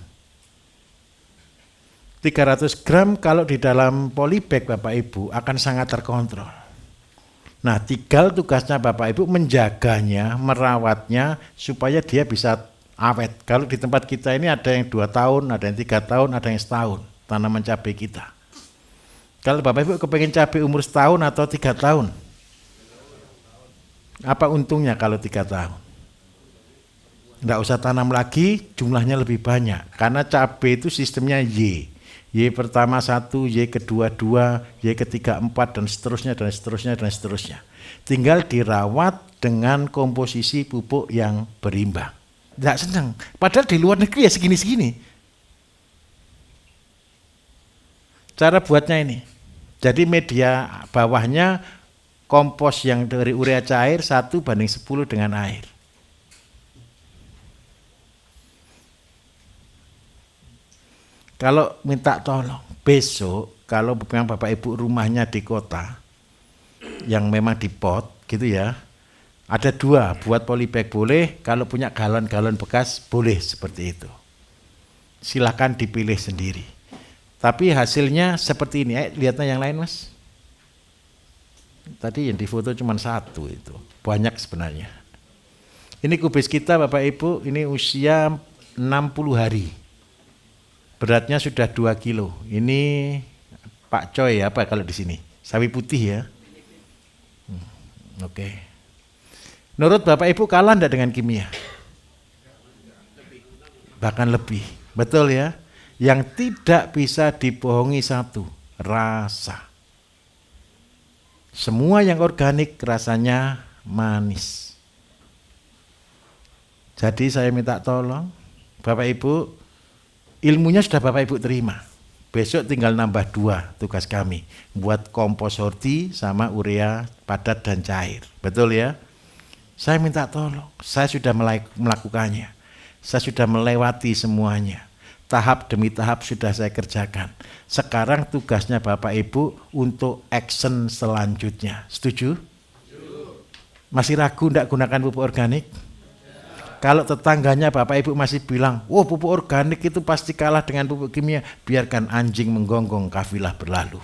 300 gram kalau di dalam polybag Bapak Ibu akan sangat terkontrol. Nah, tinggal tugasnya Bapak Ibu menjaganya, merawatnya supaya dia bisa awet. Kalau di tempat kita ini ada yang 2 tahun, ada yang 3 tahun, ada yang setahun tanaman cabai kita. Kalau Bapak Ibu kepengen cabai umur setahun atau 3 tahun, apa untungnya kalau 3 tahun? Nggak usah tanam lagi, jumlahnya lebih banyak. Karena cabai itu sistemnya Y. Y pertama 1, Y kedua 2, Y ketiga 4, dan seterusnya, dan seterusnya, dan seterusnya. Tinggal dirawat dengan komposisi pupuk yang berimbang. Nggak senang. Padahal di luar negeri ya segini-segini. Cara buatnya ini. Jadi media bawahnya kompos yang dari urea cair 1:10 dengan air. Kalau minta tolong, besok kalau memang Bapak Ibu rumahnya di kota, yang memang di pot gitu ya, ada 2, buat polybag boleh, kalau punya galon-galon bekas boleh seperti itu. Silahkan dipilih sendiri. Tapi hasilnya seperti ini, lihatnya yang lain Mas. Tadi yang difoto cuma 1 itu, banyak sebenarnya. Ini kubis kita Bapak Ibu, ini usia 60 hari. Beratnya sudah 2 kilo. Ini Pak Coy apa kalau di sini? Sawi putih ya. Oke. Menurut Bapak Ibu kalah enggak dengan kimia? Bahkan lebih. Betul ya? Yang tidak bisa dibohongi satu, rasa. Semua yang organik rasanya manis. Jadi saya minta tolong Bapak Ibu, ilmunya sudah Bapak Ibu terima. Besok tinggal nambah 2 tugas kami. Buat kompos horti sama urea padat dan cair. Betul ya? Saya minta tolong. Saya sudah melakukannya. Saya sudah melewati semuanya. tahap demi tahap sudah saya kerjakan. Sekarang tugasnya Bapak Ibu untuk action selanjutnya. Setuju? Masih ragu enggak gunakan pupuk organik? Kalau tetangganya Bapak Ibu masih bilang, "Wah, pupuk organik itu pasti kalah dengan pupuk kimia," biarkan anjing menggonggong, kafilah berlalu.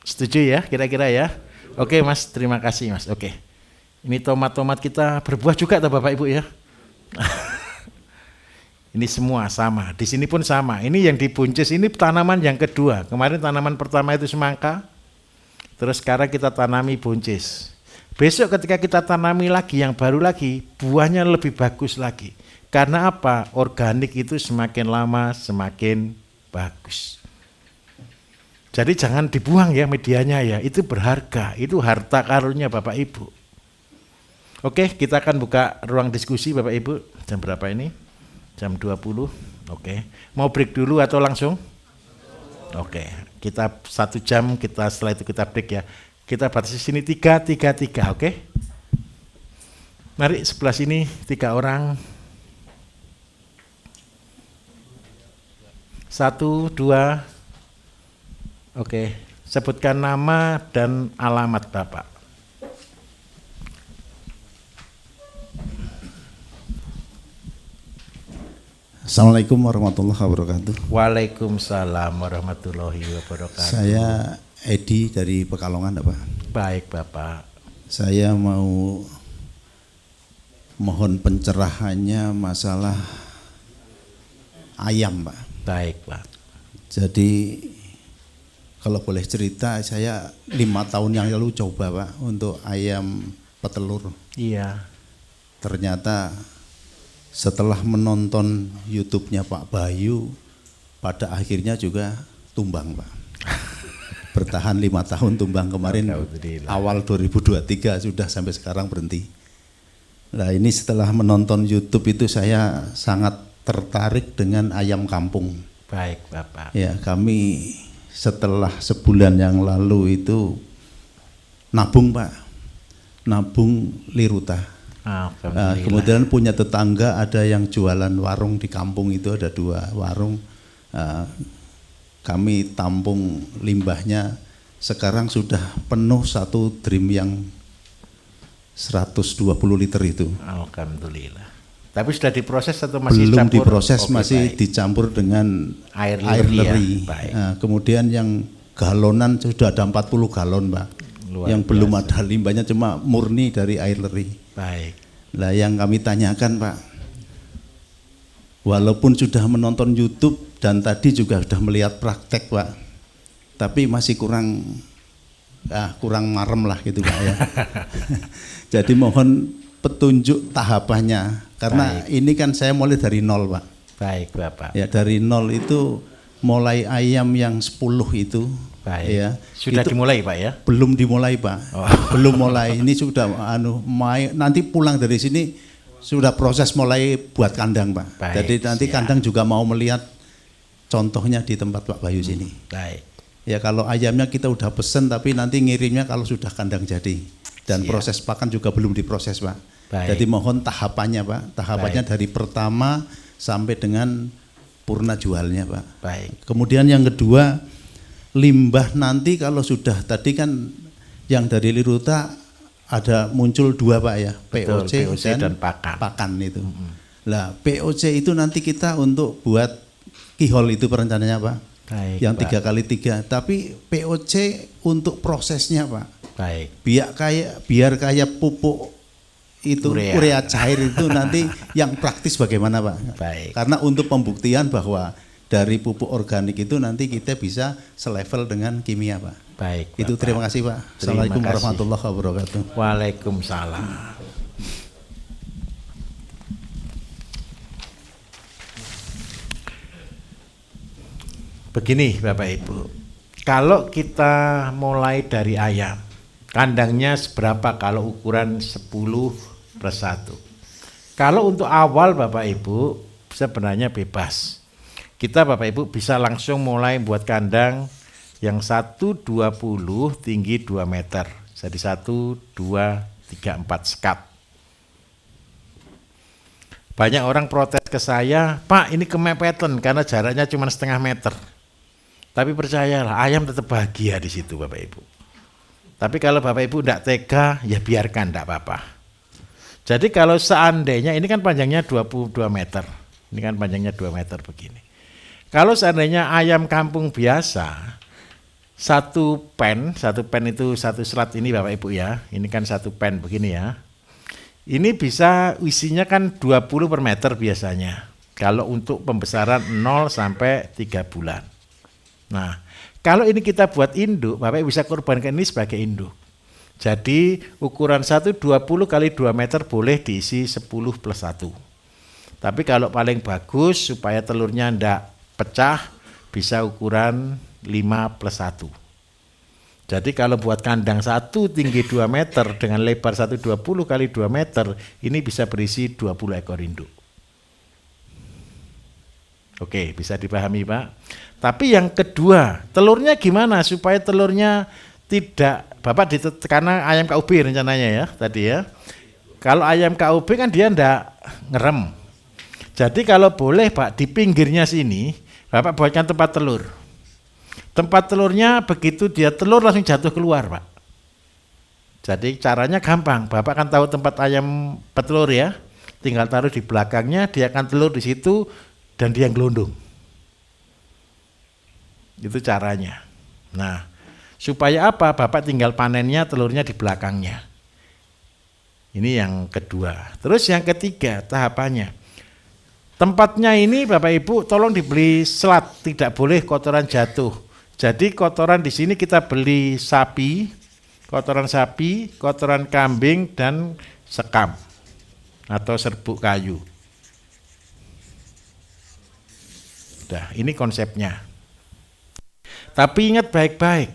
Setuju ya, kira-kira ya? Oke Mas, terima kasih Mas. Oke. Ini tomat-tomat kita berbuah juga toh Bapak Ibu ya? Ini semua sama, di sini pun sama. Ini yang dibuncis ini tanaman yang kedua. Kemarin tanaman pertama itu semangka, terus sekarang kita tanami buncis. Besok ketika kita tanami lagi yang baru lagi, buahnya lebih bagus lagi. Karena apa? Organik itu semakin lama semakin bagus. Jadi jangan dibuang ya medianya ya, itu berharga, itu harta karunnya Bapak Ibu. Oke, kita akan buka ruang diskusi Bapak Ibu. Jam berapa ini? Jam 20. Oke. Mau break dulu atau langsung? Oke, kita 1 jam, kita setelah itu kita break ya. Kita batasi sini 3, oke? Mari sebelah sini 3 orang. 1, 2. Oke, sebutkan nama dan alamat Bapak.
Assalamualaikum warahmatullahi wabarakatuh.
Waalaikumsalam warahmatullahi wabarakatuh.
Saya Edi dari Pekalongan, Pak.
Baik Bapak.
Saya mau mohon pencerahannya masalah ayam, Pak.
Baik Pak.
Jadi kalau boleh cerita, saya 5 tahun yang lalu coba, Pak, untuk ayam petelur.
Iya.
Ternyata setelah menonton YouTube-nya Pak Bayu, pada akhirnya juga tumbang, Pak. Bertahan 5 tahun tumbang, kemarin awal 2023 sudah sampai sekarang berhenti. Nah ini setelah menonton YouTube itu saya sangat tertarik dengan ayam kampung.
Baik Bapak.
Ya, kami setelah sebulan yang lalu itu nabung, Pak, nabung liruta. Kemudian punya tetangga ada yang jualan warung di kampung itu, ada 2 warung. Kami tampung limbahnya, sekarang sudah penuh 1 drum yang 120 liter itu.
Alhamdulillah. Tapi sudah diproses atau masih
belum
campur?
Diproses,
Oke,
masih
baik.
dicampur dengan air leri.
Ya.
Kemudian yang galonan sudah ada 40 galon, Pak.
Luar
yang
biasa.
belum ada limbahnya, cuma murni dari air leri.
Baik.
Lah yang kami tanyakan, Pak, walaupun sudah menonton YouTube dan tadi juga sudah melihat praktek, Pak, tapi masih kurang marem lah gitu, Pak ya. Jadi mohon petunjuk tahapannya, karena
baik.
ini kan saya mulai dari 0, Pak.
Baik Bapak.
Ya, dari 0 itu mulai ayam yang 10 itu.
Baik.
Ya,
sudah
itu
dimulai Pak ya?
belum dimulai, Pak.
Oh.
Belum mulai. Ini sudah nanti pulang dari sini sudah proses mulai buat kandang, Pak.
Baik,
jadi nanti
siap.
kandang juga mau melihat contohnya di tempat Pak Bayu sini.
Baik.
Ya, kalau ayamnya kita udah pesen, tapi nanti ngirimnya kalau sudah kandang jadi. Dan
siap.
proses pakan juga belum diproses, Pak.
Baik.
Jadi mohon tahapannya, Pak. Tahapannya dari pertama sampai dengan purna jualnya, Pak.
Baik.
Kemudian yang kedua, limbah nanti kalau sudah tadi kan yang dari liruta ada muncul 2, Pak ya,
Betul,
POC
dan pakan.
Pakan itu. Lah POC itu nanti kita untuk buat kihol itu perencananya, Pak.
Baik,
yang
Pak.
3x3. Tapi POC untuk prosesnya, Pak.
Baik.
Biar kayak pupuk itu urea cair itu nanti yang praktis bagaimana, Pak?
Baik.
Karena untuk pembuktian bahwa dari pupuk organik itu nanti kita bisa selevel dengan kimia, Pak.
Baik.
Itu
Bapak.
terima kasih, Pak. Assalamualaikum warahmatullahi wabarakatuh.
Waalaikumsalam. Begini Bapak Ibu, kalau kita mulai dari ayam, kandangnya seberapa kalau ukuran 10/1? Kalau untuk awal Bapak Ibu sebenarnya bebas. Kita Bapak Ibu bisa langsung mulai buat kandang yang 120 tinggi 2 meter. Jadi 1, 2, 3, 4 sekat. Banyak orang protes ke saya, Pak ini kemepetan karena jaraknya cuma setengah meter. Tapi percayalah, ayam tetap bahagia di situ Bapak Ibu. Tapi kalau Bapak Ibu tidak tega, ya biarkan, tidak apa-apa. Jadi kalau seandainya, ini kan panjangnya 22 meter. Ini kan panjangnya 2 meter begini. Kalau seandainya ayam kampung biasa, satu pen itu satu selat ini Bapak Ibu ya, ini kan satu pen begini ya. Ini bisa isinya kan 20 per meter biasanya. Kalau untuk pembesaran 0 sampai 3 bulan. Nah, kalau ini kita buat induk, Bapak bisa korbankan ini sebagai induk. Jadi ukuran 1 20 kali 2 meter boleh diisi 10 plus 1. Tapi kalau paling bagus supaya telurnya tidak pecah, bisa ukuran 5 plus 1. Jadi kalau buat kandang 1 tinggi 2 meter dengan lebar 120 kali 2 meter, ini bisa berisi 20 ekor induk. Oke, bisa dipahami Pak. Tapi yang kedua, telurnya gimana supaya telurnya tidak, Bapak karena ayam KUB rencananya ya tadi ya. Kalau ayam KUB kan dia enggak ngerem. Jadi kalau boleh Pak, di pinggirnya sini, Bapak buatkan tempat telur. Tempat telurnya begitu dia telur langsung jatuh keluar Pak. Jadi caranya gampang, Bapak kan tahu tempat ayam petelur ya. Tinggal taruh di belakangnya, dia akan telur di situ dan dia gelondong. Itu caranya. Nah, supaya apa? Bapak tinggal panennya telurnya di belakangnya. Ini yang kedua. Terus yang ketiga tahapannya. Tempatnya ini Bapak Ibu tolong dibeli selat, tidak boleh kotoran jatuh. Jadi kotoran di sini kita beli sapi, kotoran kambing dan sekam atau serbuk kayu. Nah, ini konsepnya. Tapi ingat baik-baik,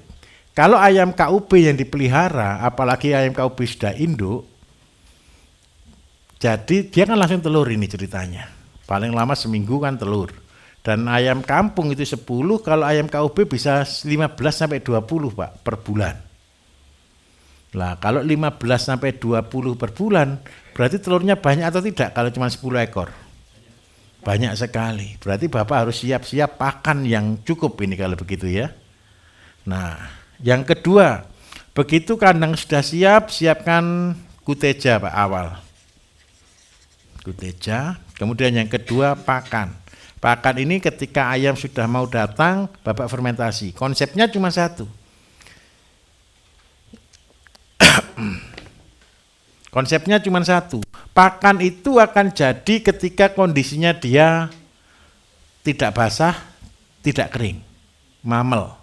kalau ayam KUB yang dipelihara, apalagi ayam KUB sudah induk, jadi dia kan langsung telur ini ceritanya. Paling lama seminggu kan telur. Dan ayam kampung itu 10, kalau ayam KUB bisa 15 sampai 20 Pak per bulan. Nah, kalau 15 sampai 20 per bulan, berarti telurnya banyak atau tidak kalau cuma 10 ekor? Banyak sekali. Berarti Bapak harus siap-siap pakan yang cukup ini kalau begitu ya. Nah, yang kedua, begitu kandang sudah siap, siapkan kuteja Pak awal. Kuteja, kemudian yang kedua pakan. Pakan ini ketika ayam sudah mau datang, Bapak fermentasi. Konsepnya cuma satu. Konsepnya cuma satu. Pakan itu akan jadi ketika kondisinya dia tidak basah, tidak kering, mamel.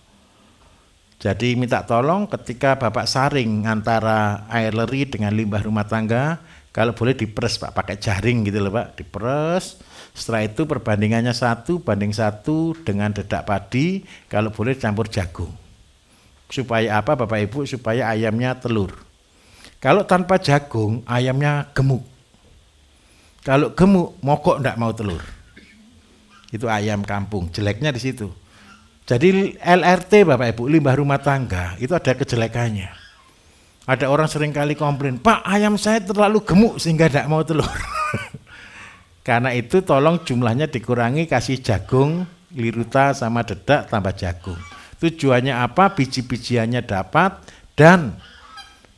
Jadi minta tolong ketika Bapak saring antara air leri dengan limbah rumah tangga, kalau boleh diperes Pak, pakai jaring gitu loh Pak, diperes. Setelah itu perbandingannya 1:1 dengan dedak padi, kalau boleh campur jagung. Supaya apa Bapak Ibu? Supaya ayamnya telur. Kalau tanpa jagung, ayamnya gemuk. Kalau gemuk, mogok enggak mau telur. Itu ayam kampung, jeleknya di situ. Jadi LRT Bapak Ibu, limbah rumah tangga, itu ada kejelekannya. Ada orang sering kali komplain, Pak ayam saya terlalu gemuk sehingga enggak mau telur. Karena itu tolong jumlahnya dikurangi, kasih jagung, liruta sama dedak tambah jagung. Tujuannya apa? Biji-bijiannya dapat dan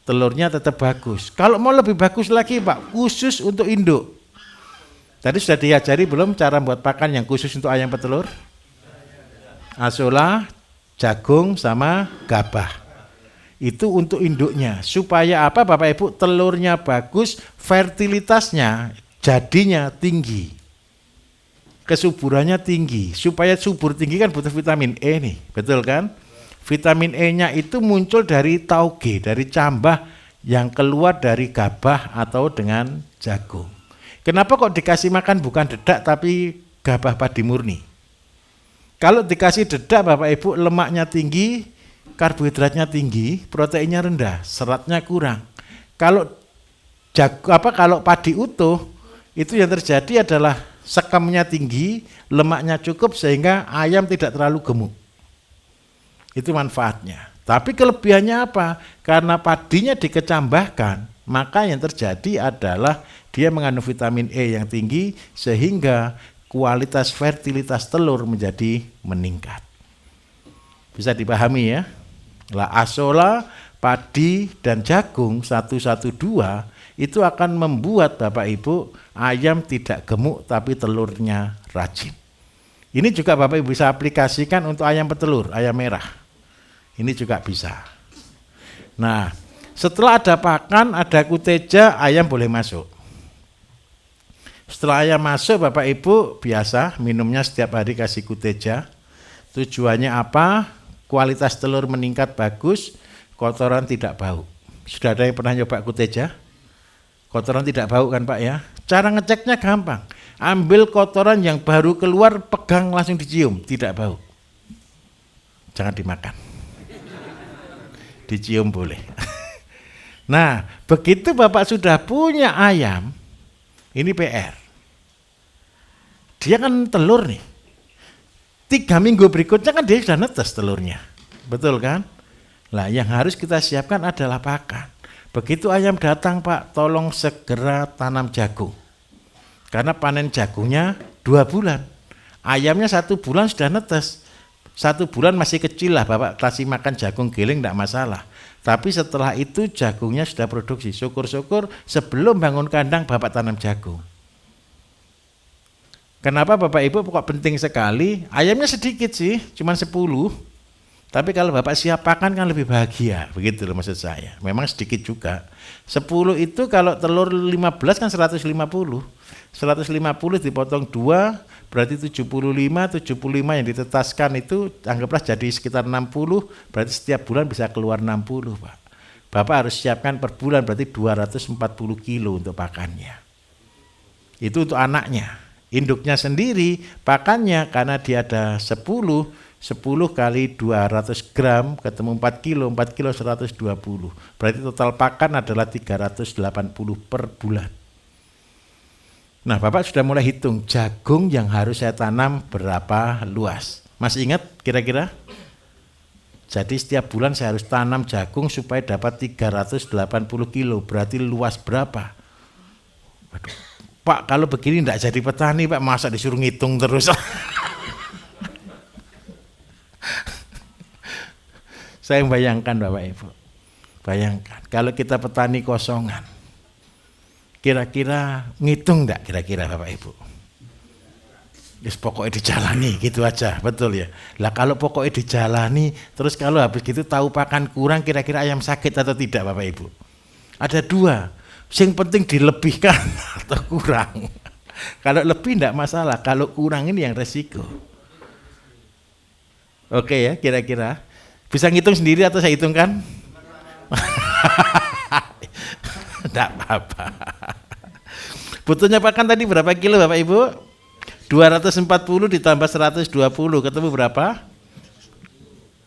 telurnya tetap bagus. Kalau mau lebih bagus lagi Pak, khusus untuk induk. Tadi sudah diajari belum cara buat pakan yang khusus untuk ayam petelur? Asola, jagung sama gabah. Itu untuk induknya. Supaya apa Bapak Ibu? Telurnya bagus, fertilitasnya jadinya tinggi, kesuburannya tinggi. Supaya subur tinggi kan butuh vitamin E nih, betul kan? Vitamin E-nya itu muncul dari tauge, dari cambah yang keluar dari gabah atau dengan jagung. Kenapa kok dikasih makan bukan dedak tapi gabah padi murni? Kalau dikasih dedak Bapak Ibu, lemaknya tinggi, karbohidratnya tinggi, proteinnya rendah, seratnya kurang. Kalau kalau padi utuh, itu yang terjadi adalah sekamnya tinggi, lemaknya cukup sehingga ayam tidak terlalu gemuk. Itu manfaatnya. Tapi kelebihannya apa? Karena padinya dikecambahkan, maka yang terjadi adalah Dia mengandung vitamin E yang tinggi sehingga kualitas fertilitas telur menjadi meningkat. Bisa dipahami ya? Lah asola, padi dan jagung 112 itu akan membuat Bapak Ibu ayam tidak gemuk tapi telurnya rajin. Ini juga Bapak Ibu bisa aplikasikan untuk ayam petelur, ayam merah. Ini juga bisa. Nah, setelah ada pakan, ada kuteja, ayam boleh masuk. Setelah ayam masuk Bapak Ibu biasa minumnya setiap hari kasih kuteja. Tujuannya apa? Kualitas telur meningkat bagus, kotoran tidak bau. Sudah ada yang pernah nyoba kuteja? Kotoran tidak bau kan Pak ya? Cara ngeceknya gampang. Ambil kotoran yang baru keluar, pegang langsung dicium, tidak bau. Jangan dimakan. Dicium boleh. Nah, begitu Bapak sudah punya ayam, ini PR. Dia kan telur nih. 3 minggu berikutnya kan dia sudah netes telurnya. Betul kan? Nah, yang harus kita siapkan adalah pakan. Begitu ayam datang Pak, tolong segera tanam jagung. Karena panen jagungnya 2 bulan. Ayamnya 1 bulan sudah netes. 1 bulan masih kecil lah Bapak kasih makan jagung giling tidak masalah. Tapi setelah itu jagungnya sudah produksi. Syukur-syukur sebelum bangun kandang Bapak tanam jagung. Kenapa Bapak Ibu kok penting sekali? Ayamnya sedikit sih, cuma 10. Tapi kalau Bapak siap pakan kan lebih bahagia, begitu loh maksud saya. Memang sedikit juga. 10 itu kalau telur 15 kan 150. 150 dipotong 2 berarti 75 yang ditetaskan itu anggaplah jadi sekitar 60, berarti setiap bulan bisa keluar 60 Pak. Bapak harus siapkan per bulan berarti 240 kilo untuk pakannya. Itu untuk anaknya. Induknya sendiri pakannya karena dia ada 10 kali 200 gram ketemu 4 kilo 120. Berarti total pakan adalah 380 per bulan. Nah Bapak sudah mulai hitung jagung yang harus saya tanam berapa luas. Masih ingat kira-kira? Jadi setiap bulan saya harus tanam jagung supaya dapat 380 kilo. Berarti luas berapa? Waduh. Pak kalau begini enggak jadi petani Pak, masa disuruh ngitung terus. Saya bayangkan Bapak Ibu, bayangkan kalau kita petani kosongan, kira-kira ngitung enggak kira-kira Bapak Ibu? Yes, pokoknya dijalani gitu aja, betul ya. Lah kalau pokoknya dijalani, terus kalau habis gitu tahu pakan kurang, kira-kira ayam sakit atau tidak Bapak Ibu? Ada 2. Yang penting dilebihkan atau kurang. Kalau lebih tidak masalah, kalau kurang ini yang resiko. Oke ya, kira-kira. Bisa ngitung sendiri atau saya hitungkan? Tidak apa-apa. Butuhnya pakan tadi berapa kilo Bapak Ibu? 240 ditambah 120, ketemu berapa?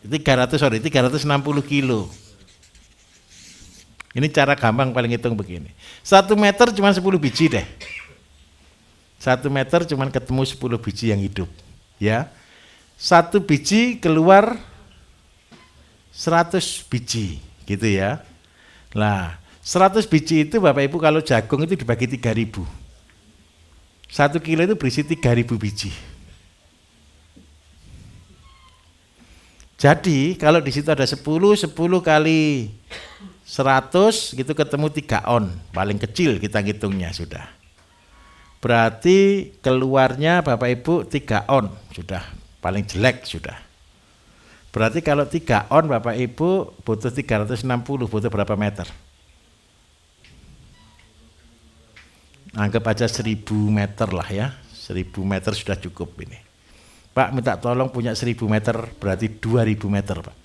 360 kilo. Ini cara gampang paling hitung begini. 1 meter cuma 10 biji deh. 1 meter cuma ketemu 10 biji yang hidup. Ya. 1 biji keluar 100 biji gitu ya. Nah 100 biji itu Bapak Ibu kalau jagung itu dibagi 3.000. 1 kilo itu berisi 3.000 biji. Jadi kalau di situ ada 10 kali 100 gitu ketemu 3 on, paling kecil kita ngitungnya sudah. Berarti keluarnya Bapak Ibu 3 on, sudah paling jelek sudah. Berarti kalau 3 on Bapak Ibu butuh 360, butuh berapa meter? Anggap aja 1000 meter lah ya, 1000 meter sudah cukup ini. Pak minta tolong punya 1000 meter berarti 2000 meter Pak.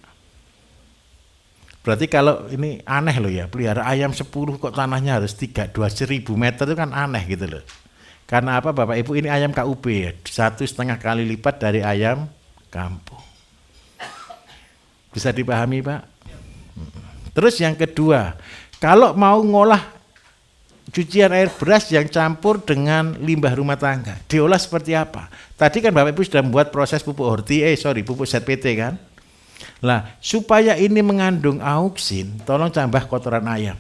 Berarti kalau ini aneh loh ya, pelihara ayam 10 kok tanahnya harus 1000 meter itu kan aneh gitu loh. Karena apa Bapak Ibu, ini ayam KUB ya, 1,5 kali lipat dari ayam kampung. Bisa dipahami Pak? Terus yang kedua, kalau mau ngolah cucian air beras yang campur dengan limbah rumah tangga, diolah seperti apa? Tadi kan Bapak Ibu sudah membuat proses pupuk pupuk ZPT kan? Nah, supaya ini mengandung auksin, tolong tambah kotoran ayam.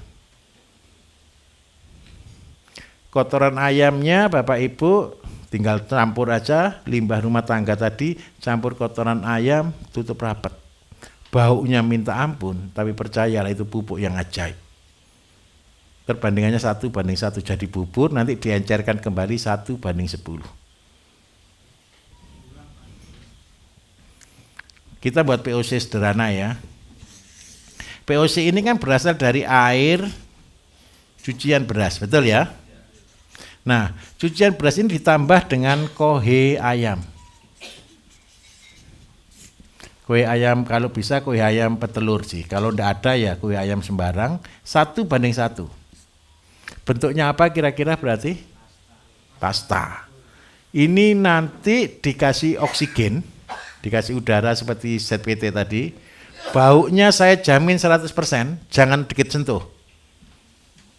Kotoran ayamnya Bapak Ibu tinggal campur aja, limbah rumah tangga tadi, campur kotoran ayam, tutup rapat. Baunya minta ampun, tapi percayalah itu pupuk yang ajaib. Perbandingannya 1:1 jadi bubur, nanti diencerkan kembali 1:10. Kita buat POC sederhana ya. POC ini kan berasal dari air cucian beras, betul ya? Nah, cucian beras ini ditambah dengan kohe ayam. Kohe ayam kalau bisa kohe ayam petelur sih. Kalau tidak ada ya kohe ayam sembarang. 1:1. Bentuknya apa kira-kira berarti? Pasta. Ini nanti dikasih oksigen, dikasih udara seperti ZPT tadi. Baunya saya jamin 100%, jangan dikit sentuh.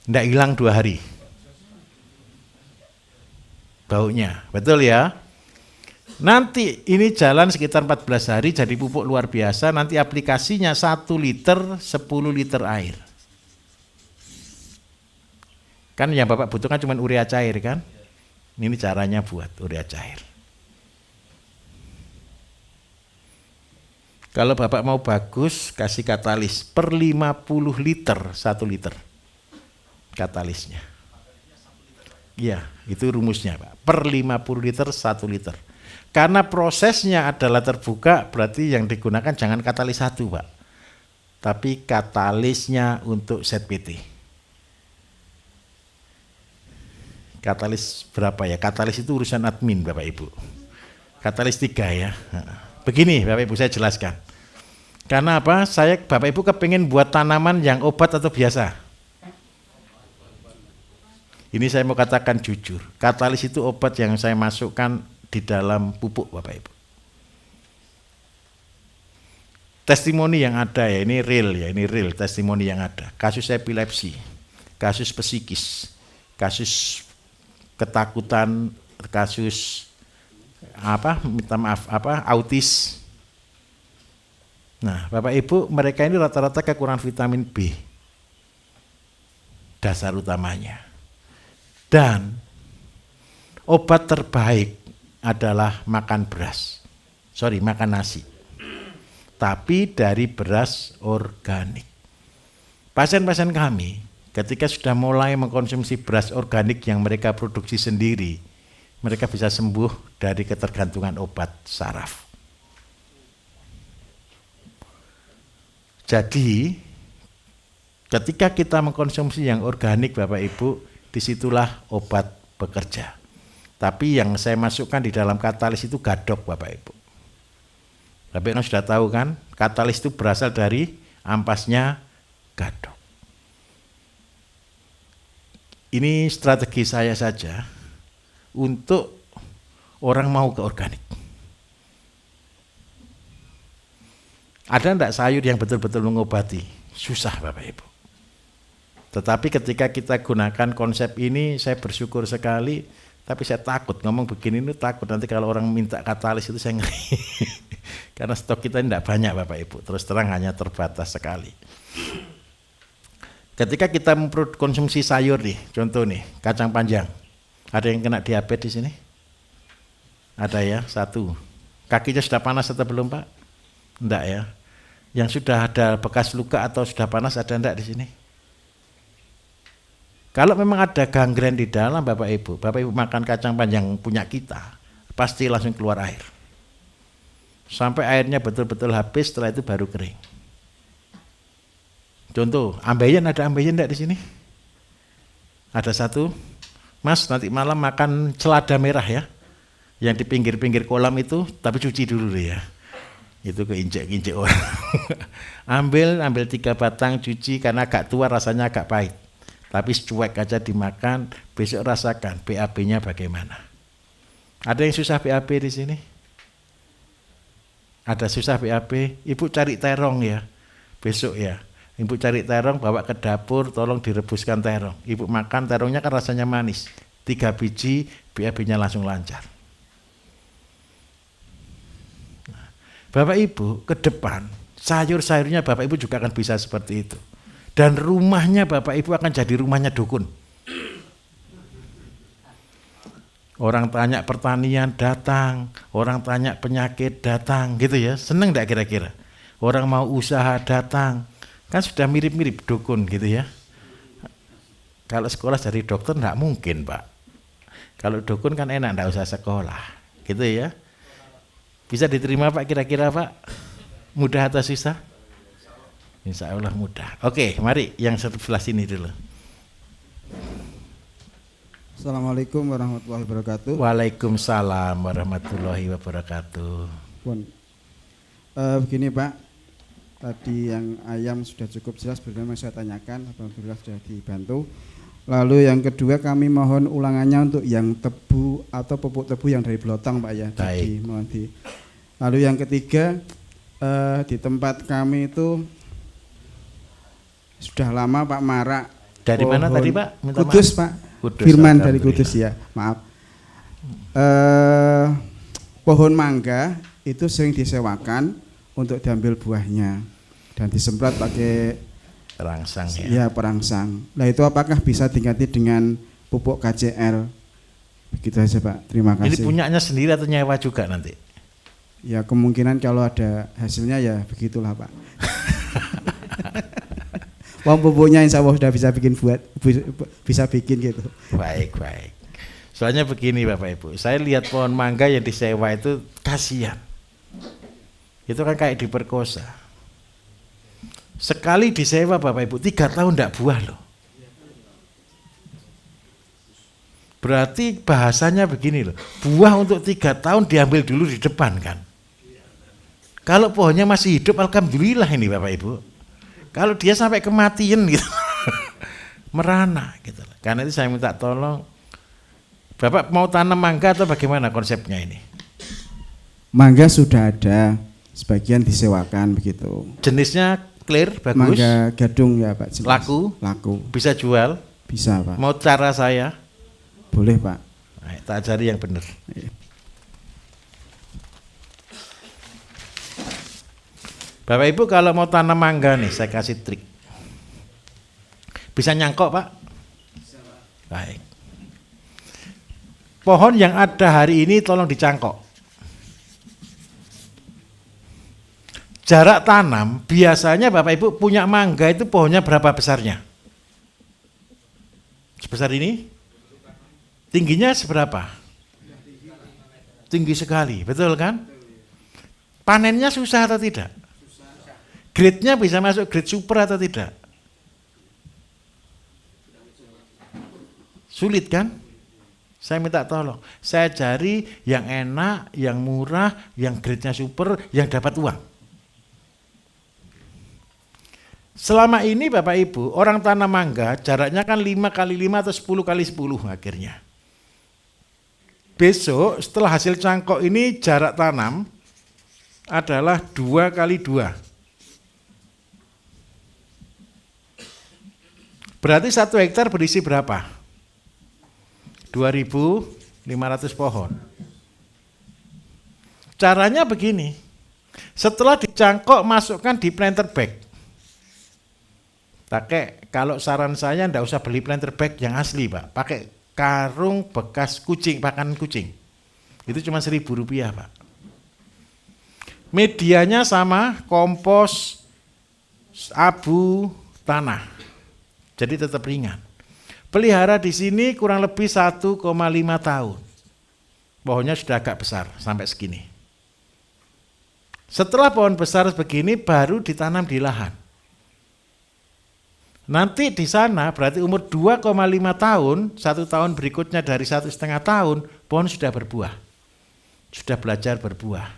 Tidak hilang 2 hari. Baunya, betul ya? Nanti ini jalan sekitar 14 hari jadi pupuk luar biasa, nanti aplikasinya 1 liter 10 liter air. Kan yang Bapak butuhkan cuma urea cair kan? Ini caranya buat urea cair. Kalau Bapak mau bagus, kasih katalis per 50 liter 1 liter katalisnya. Iya, itu rumusnya Pak. Per 50 liter 1 liter. Karena prosesnya adalah terbuka, berarti yang digunakan jangan katalis 1 Pak. Tapi katalisnya untuk ZPT. Katalis berapa ya? Katalis itu urusan admin Bapak Ibu. Katalis 3 ya. Begini Bapak Ibu saya jelaskan. Karena apa? Saya Bapak Ibu kepengen buat tanaman yang obat atau biasa? Ini saya mau katakan jujur, katalis itu obat yang saya masukkan di dalam pupuk Bapak Ibu. Testimoni yang ada ya, ini real testimoni yang ada. Kasus epilepsi, kasus psikis, kasus ketakutan, kasus autis. Nah, Bapak Ibu, mereka ini rata-rata kekurangan vitamin B. Dasar utamanya. Dan obat terbaik adalah makan nasi. Tapi dari beras organik. Pasien-pasien kami ketika sudah mulai mengkonsumsi beras organik yang mereka produksi sendiri, mereka bisa sembuh dari ketergantungan obat saraf. Jadi ketika kita mengkonsumsi yang organik Bapak Ibu, disitulah obat bekerja. Tapi yang saya masukkan di dalam katalis itu gadok Bapak Ibu. Bapak Ibu sudah tahu kan, katalis itu berasal dari ampasnya gadok. Ini strategi saya saja untuk orang mau ke organik. Ada enggak sayur yang betul-betul mengobati? Susah Bapak Ibu. Tetapi ketika kita gunakan konsep ini, saya bersyukur sekali, tapi saya takut ngomong begini ini takut nanti kalau orang minta katalis itu saya ngeri. Karena stok kita tidak banyak Bapak Ibu, terus terang hanya terbatas sekali. Ketika kita mengkonsumsi sayur nih, contoh nih, kacang panjang. Ada yang kena diabetes di sini? Ada ya, 1. Kakinya sudah panas atau belum Pak? Enggak ya. Yang sudah ada bekas luka atau sudah panas ada enggak di sini? Kalau memang ada gangren di dalam Bapak Ibu makan kacang panjang punya kita, pasti langsung keluar air. Sampai airnya betul-betul habis, setelah itu baru kering. Contoh, ambeien, ada ambeien enggak di sini? Ada 1. Mas, nanti malam makan selada merah ya. Yang di pinggir-pinggir kolam itu, tapi cuci dulu ya. Itu keinjek-injek orang. ambil 3 batang, cuci karena agak tua rasanya agak pahit. Tapi cuek aja dimakan, besok rasakan BAB-nya bagaimana. Ada yang susah BAB di sini? Ada susah BAB? Ibu cari terong ya, besok ya. Ibu cari terong, bawa ke dapur, tolong direbuskan terong. Ibu makan, terongnya kan rasanya manis. 3 biji, BAB-nya langsung lancar. Nah, Bapak Ibu, ke depan, sayur-sayurnya Bapak Ibu juga akan bisa seperti itu. Dan rumahnya Bapak Ibu akan jadi rumahnya dukun. Orang tanya pertanian datang, orang tanya penyakit datang gitu ya. Seneng enggak kira-kira? Orang mau usaha datang. Kan sudah mirip-mirip dukun gitu ya. Kalau sekolah jadi dokter enggak mungkin, Pak. Kalau dukun kan enak, enggak usah sekolah. Gitu ya. Bisa diterima Pak kira-kira Pak? Mudah atau susah? Insya Allah mudah. Oke, mari yang sebelah sini dulu.
Assalamualaikum warahmatullahi wabarakatuh.
Waalaikumsalam warahmatullahi wabarakatuh.
Begini Pak, tadi yang ayam sudah cukup jelas bagaimana saya tanyakan, alhamdulillah sudah dibantu. Lalu yang kedua kami mohon ulangannya untuk yang tebu atau pupuk tebu yang dari belotong Pak ya.
Baik.
Lalu yang ketiga di tempat kami itu sudah lama Pak marak.
Dari mana tadi Pak? Minta
Kudus
maaf.
Pak.
Kudus,
Firman dari Kudus ya, maaf. Pohon mangga itu sering disewakan untuk diambil buahnya dan disemprot pakai
perangsang ya.
Ya perangsang. Nah itu apakah bisa diganti dengan pupuk KCL? Begitu aja Pak. Terima kasih.
Ini punyanya sendiri atau nyewa juga nanti?
Ya kemungkinan kalau ada hasilnya ya begitulah Pak. Wong pupuknya insya Allah sudah bisa bikin gitu.
Baik. Soalnya begini Bapak Ibu, saya lihat pohon mangga yang disewa itu kasihan. Itu kan kayak diperkosa. Sekali disewa Bapak Ibu 3 tahun tidak buah loh. Berarti bahasanya begini loh, buah untuk 3 tahun diambil dulu di depan kan. Kalau pohonnya masih hidup alhamdulillah ini Bapak Ibu. Kalau dia sampai kematian gitu, merana gitu. Karena itu saya minta tolong, Bapak mau tanam mangga atau bagaimana konsepnya ini?
Mangga sudah ada, sebagian disewakan begitu.
Jenisnya clear, bagus?
Mangga gadung ya Pak. Jenis. Laku.
Bisa jual?
Bisa Pak.
Mau cara saya?
Boleh Pak.
Nah, tak ajari yang benar.
Iya.
Bapak Ibu kalau mau tanam mangga nih, saya kasih trik. Bisa nyangkok Pak? Bisa Pak. Baik. Pohon yang ada hari ini tolong dicangkok. Jarak tanam, biasanya Bapak Ibu punya mangga itu pohonnya berapa besarnya? Sebesar ini? Tingginya seberapa? Tinggi sekali, betul kan? Panennya susah atau tidak? Grade-nya bisa masuk grade super atau tidak? Sulit kan? Saya minta tolong. Saya cari yang enak, yang murah, yang grade-nya super, yang dapat uang. Selama ini Bapak Ibu, orang tanam mangga jaraknya kan 5x5 atau 10x10 akhirnya. Besok setelah hasil cangkok ini jarak tanam adalah 2x2. Berarti 1 hektar berisi berapa? 2.500 pohon. Caranya begini, setelah dicangkok masukkan di planter bag. Pakai, kalau saran saya enggak usah beli planter bag yang asli Pak, pakai karung bekas kucing, pakan kucing. Itu cuma Rp1.000 Pak. Medianya sama, kompos, abu, tanah. Jadi tetap ringan. Pelihara di sini kurang lebih 1,5 tahun. Pohonnya sudah agak besar sampai segini. Setelah pohon besar begini baru ditanam di lahan. Nanti di sana berarti umur 2,5 tahun, 1 tahun berikutnya dari 1,5 tahun, pohon sudah berbuah. Sudah belajar berbuah.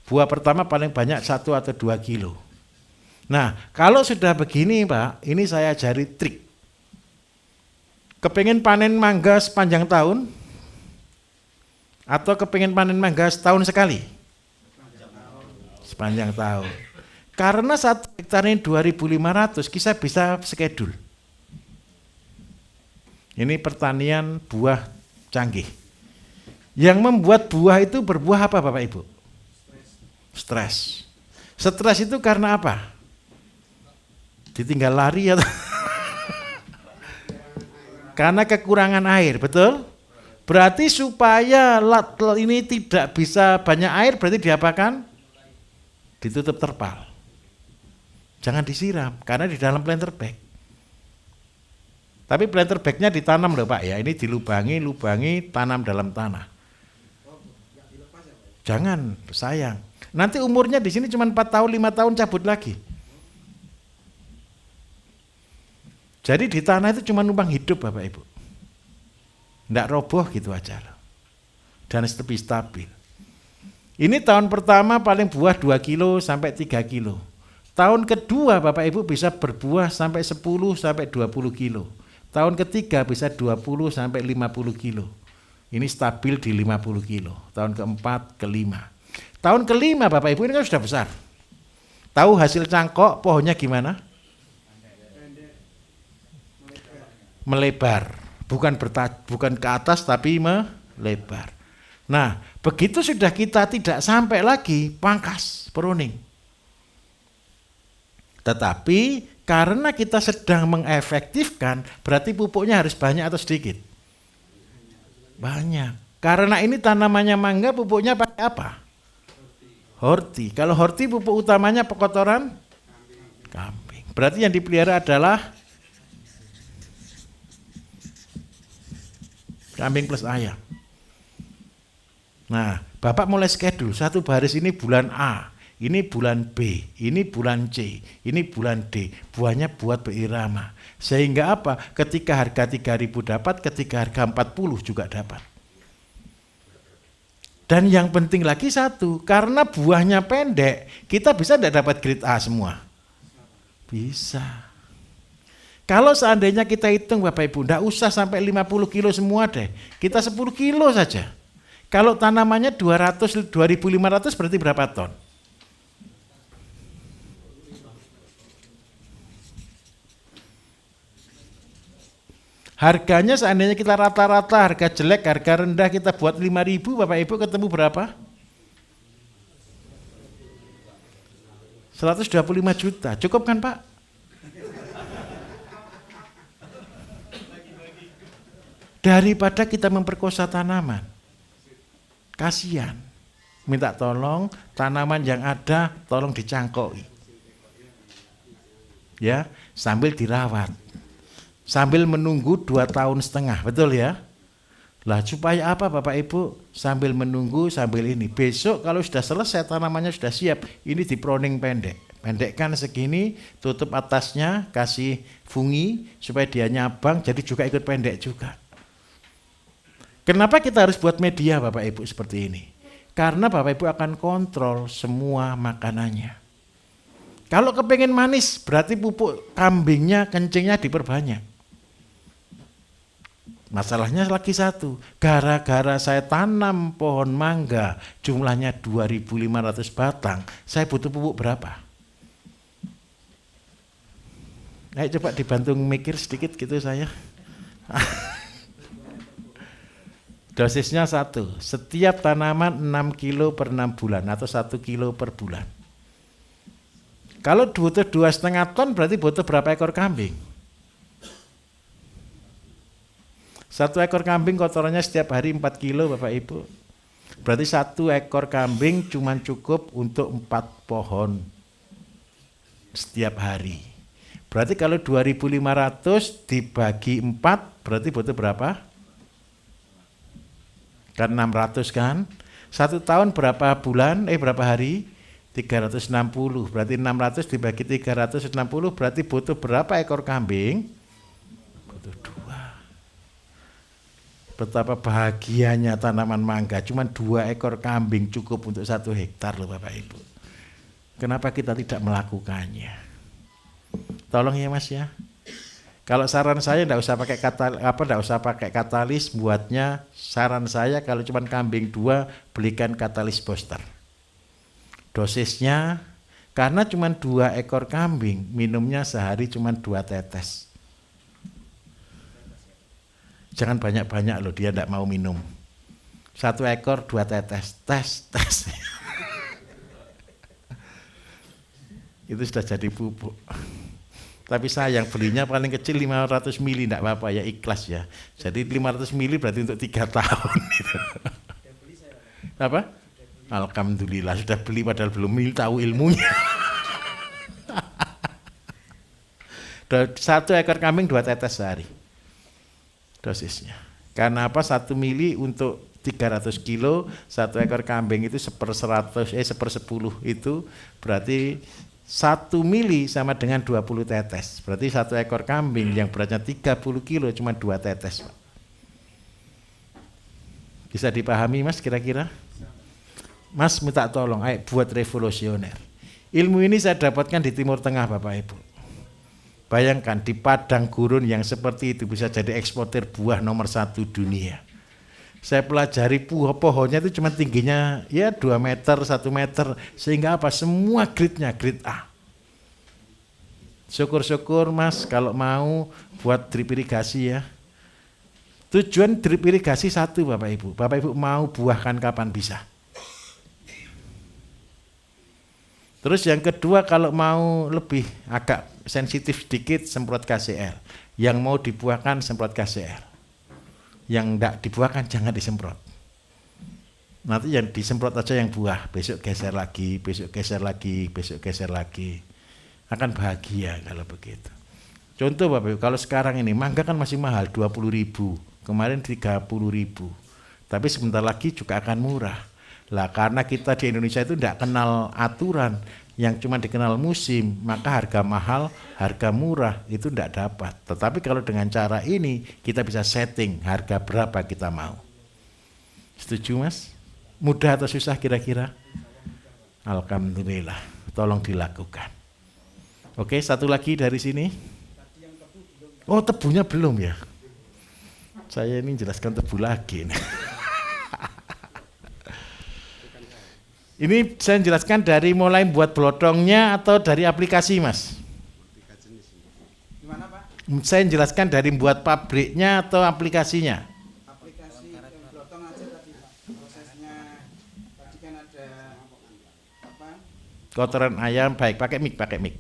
Buah pertama paling banyak 1 atau 2 kilo. Nah, kalau sudah begini Pak, ini saya ajari trik. Kepengen panen mangga sepanjang tahun? Atau kepengen panen mangga setahun sekali? Sepanjang tahun. Karena 1 hektar ini 2.500, kita bisa schedule. Ini pertanian buah canggih. Yang membuat buah itu berbuah apa Bapak Ibu? Stres. Stres itu karena apa? Ditinggal lari atau karena kekurangan air, betul? Berarti supaya ini tidak bisa banyak air, berarti diapakan? Ditutup terpal. Jangan disiram, karena di dalam planter bag. Tapi planter bagnya ditanam loh Pak ya, ini dilubangi, tanam dalam tanah. Jangan, sayang. Nanti umurnya di sini cuma 4 tahun, 5 tahun cabut lagi. Jadi di tanah itu cuma numpang hidup Bapak Ibu. Nggak roboh gitu aja loh. Dan lebih stabil. Ini tahun pertama paling buah 2 kilo sampai 3 kilo. Tahun kedua Bapak Ibu bisa berbuah sampai 10 sampai 20 kilo. Tahun ketiga bisa 20 sampai 50 kilo. Ini stabil di 50 kilo. Tahun keempat, kelima. Tahun kelima Bapak Ibu ini kan sudah besar. Tahu hasil cangkok pohonnya gimana? Melebar. Bukan ke atas tapi melebar. Nah, begitu sudah kita tidak sampai lagi, pangkas, pruning. Tetapi karena kita sedang mengefektifkan, berarti pupuknya harus banyak atau sedikit? Banyak. Karena ini tanamannya mangga, pupuknya pakai apa? Horti. Kalau horti pupuk utamanya pekotoran kambing. Berarti yang dipelihara adalah kambing plus ayam. Nah, Bapak mulai schedule, satu baris ini bulan A, ini bulan B, ini bulan C, ini bulan D. Buahnya buat berirama. Sehingga apa? Ketika harga 3.000 dapat, ketika harga 40 juga dapat. Dan yang penting lagi satu, karena buahnya pendek, kita bisa tidak dapat grade A semua? Bisa. Kalau seandainya kita hitung Bapak Ibu, tidak usah sampai 50 kilo semua deh, kita 10 kilo saja. Kalau tanamannya 2.500 berarti berapa ton? Harganya seandainya kita rata-rata harga jelek, harga rendah kita buat 5.000 Bapak Ibu ketemu berapa? 125 juta, cukup kan Pak? Daripada kita memperkosa tanaman, kasihan. Minta tolong tanaman yang ada tolong dicangkoki. Ya, sambil dirawat. Sambil menunggu 2,5 tahun, betul ya? Lah supaya apa Bapak Ibu? Sambil menunggu, sambil ini. Besok kalau sudah selesai tanamannya sudah siap, ini di pruning pendek. Pendekkan segini, tutup atasnya, kasih fungi supaya dia nyabang, jadi juga ikut pendek juga. Kenapa kita harus buat media Bapak Ibu seperti ini? Karena Bapak Ibu akan kontrol semua makanannya. Kalau kepengen manis, berarti pupuk kambingnya, kencingnya diperbanyak. Masalahnya lagi satu, gara-gara saya tanam pohon mangga, jumlahnya 2.500 batang, saya butuh pupuk berapa? Ayo coba dibantu mikir sedikit gitu saya. Dosisnya 1, setiap tanaman 6 kilo per 6 bulan atau 1 kilo per bulan. Kalau butuh 2,5 ton berarti butuh berapa ekor kambing? 1 ekor kambing kotorannya setiap hari 4 kilo Bapak Ibu. Berarti 1 ekor kambing cuma cukup untuk 4 pohon setiap hari. Berarti kalau 2.500 dibagi 4 berarti butuh berapa? Kan 600 kan? 1 tahun berapa bulan? Berapa hari? 360. Berarti 600 dibagi 360 berarti butuh berapa ekor kambing? Butuh 2. Betapa bahagianya tanaman mangga, cuma 2 ekor kambing cukup untuk 1 hektar loh Bapak Ibu. Kenapa kita tidak melakukannya? Tolong ya Mas ya. Kalau saran saya enggak usah pakai katalis buatnya. Saran saya kalau cuma kambing 2 belikan katalis booster. Dosisnya karena cuma 2 ekor kambing, minumnya sehari cuma 2 tetes. Jangan banyak-banyak loh, dia enggak mau minum. 1 ekor 2 tetes, tes. Itu sudah jadi pupuk. Tapi sayang belinya paling kecil 500 mili, enggak apa-apa ya, ikhlas ya. Jadi 500 mili berarti untuk 3 tahun gitu. Apa? Alhamdulillah sudah beli padahal belum tahu ilmunya. 1 ekor kambing 2 tetes sehari dosisnya. Karena apa? 1 mili untuk 300 kilo, 1 ekor kambing itu 1/10 itu berarti 1 mili sama dengan 20 tetes. Berarti 1 ekor kambing yang beratnya 30 kilo cuma 2 tetes, Pak. Bisa dipahami Mas kira-kira? Mas minta tolong, ayo buat revolusioner. Ilmu ini saya dapatkan di Timur Tengah Bapak Ibu. Bayangkan di padang gurun yang seperti itu bisa jadi eksportir buah nomor 1 dunia. Saya pelajari pohonnya itu cuma tingginya ya 2 meter, 1 meter. Sehingga apa? Semua grade-nya grade A. Syukur-syukur Mas kalau mau buat drip irigasi ya. Tujuan drip irigasi 1 Bapak Ibu. Bapak Ibu mau buahkan kapan bisa. Terus yang kedua kalau mau lebih agak sensitif sedikit semprot KCL. Yang mau dibuahkan semprot KCL. Yang enggak dibuahkan jangan disemprot. Nanti yang disemprot aja yang buah. Besok geser lagi, besok geser lagi, besok geser lagi. Akan bahagia kalau begitu. Contoh Bapak Ibu, kalau sekarang ini mangga kan masih mahal 20.000. Kemarin 30.000. Tapi sebentar lagi juga akan murah. Lah karena kita di Indonesia itu tidak kenal aturan, yang cuma dikenal musim, maka harga mahal, harga murah itu tidak dapat. Tetapi kalau dengan cara ini kita bisa setting harga berapa kita mau. Setuju Mas? Mudah atau susah kira-kira? Alhamdulillah, tolong dilakukan. Oke, satu lagi dari sini. Oh, tebunya belum ya? Saya ini jelaskan tebu lagi nih. Ini saya jelaskan dari mulai buat blotongnya atau dari aplikasi Mas?
Gimana Pak?
Saya jelaskan dari buat pabriknya atau aplikasinya?
Aplikasi yang blotong aja tadi Pak. Prosesnya tadi kan ada apa?
Kotoran ayam, baik pakai mic.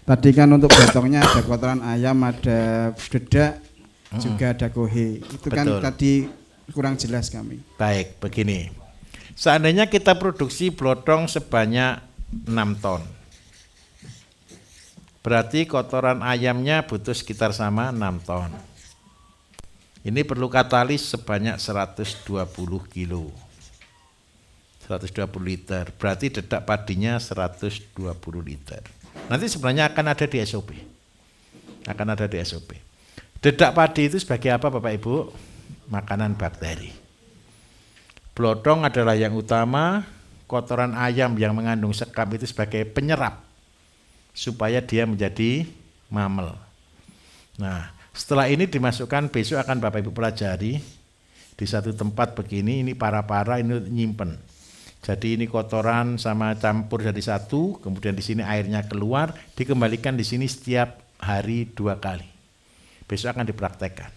Tadi kan untuk blotongnya ada kotoran ayam, ada dedak, juga ada kohe. Itu kan
Betul.
tadi kurang jelas kami.
Baik, begini. Seandainya kita produksi blotong sebanyak 6 ton. Berarti kotoran ayamnya butuh sekitar sama 6 ton. Ini perlu katalis sebanyak 120 kilo. 120 liter. Berarti dedak padinya 120 liter. Nanti sebenarnya akan ada di SOP. Dedak padi itu sebagai apa Bapak Ibu? Makanan bakteri. Blotong adalah yang utama, kotoran ayam yang mengandung sekam itu sebagai penyerap supaya dia menjadi mamel. Nah, setelah ini dimasukkan, besok akan Bapak Ibu pelajari di satu tempat begini, ini para-para ini nyimpen. Jadi ini kotoran sama campur jadi satu, kemudian di sini airnya keluar, dikembalikan di sini setiap hari 2 kali. Besok akan dipraktekkan.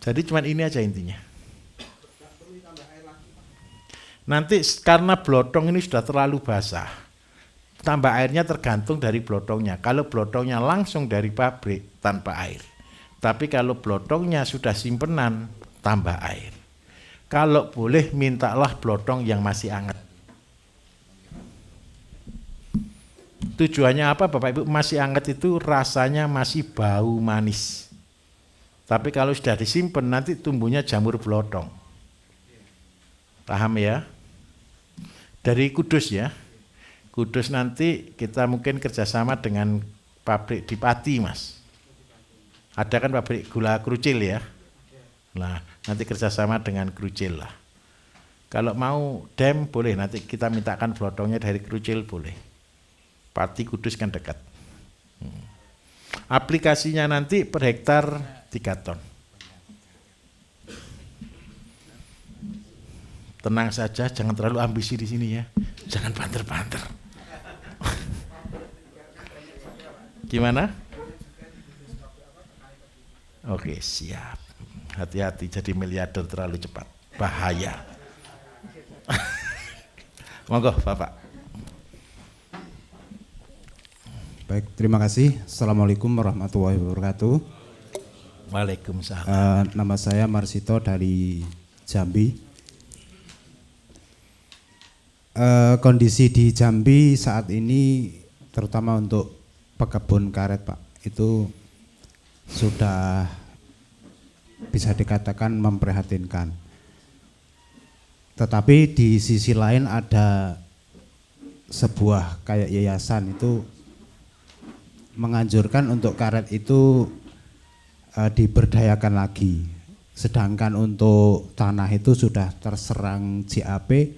Jadi cuma ini aja intinya. Nanti karena blotong ini sudah terlalu basah, tambah airnya tergantung dari blotongnya. Kalau blotongnya langsung dari pabrik tanpa air. Tapi kalau blotongnya sudah simpenan, tambah air. Kalau boleh mintalah blotong yang masih hangat. Tujuannya apa Bapak Ibu? Masih hangat itu rasanya masih bau manis. Tapi kalau sudah disimpan nanti tumbuhnya jamur blotong. Paham ya? Dari Kudus ya. Kudus nanti kita mungkin kerjasama dengan pabrik di Pati Mas. Ada kan pabrik gula Krucil ya. Nah nanti kerjasama dengan Krucil lah. Kalau mau dem boleh, nanti kita mintakan blotongnya dari Krucil boleh. Pati Kudus kan dekat. Aplikasinya nanti per hektar 3 ton. Tenang saja, jangan terlalu ambisi di sini ya. Jangan banter-banter. Gimana? Oke, siap. Hati-hati jadi miliarder terlalu cepat. Bahaya. Monggo, Bapak.
Baik, terima kasih. Assalamualaikum warahmatullahi wabarakatuh.
Waalaikumsalam.
Nama saya Marsito dari Jambi. Kondisi di Jambi saat ini, terutama untuk pekebun karet, Pak, itu sudah bisa dikatakan memprihatinkan. Tetapi di sisi lain ada sebuah kayak yayasan itu menganjurkan untuk karet itu diberdayakan lagi. Sedangkan untuk tanah itu sudah terserang JAP,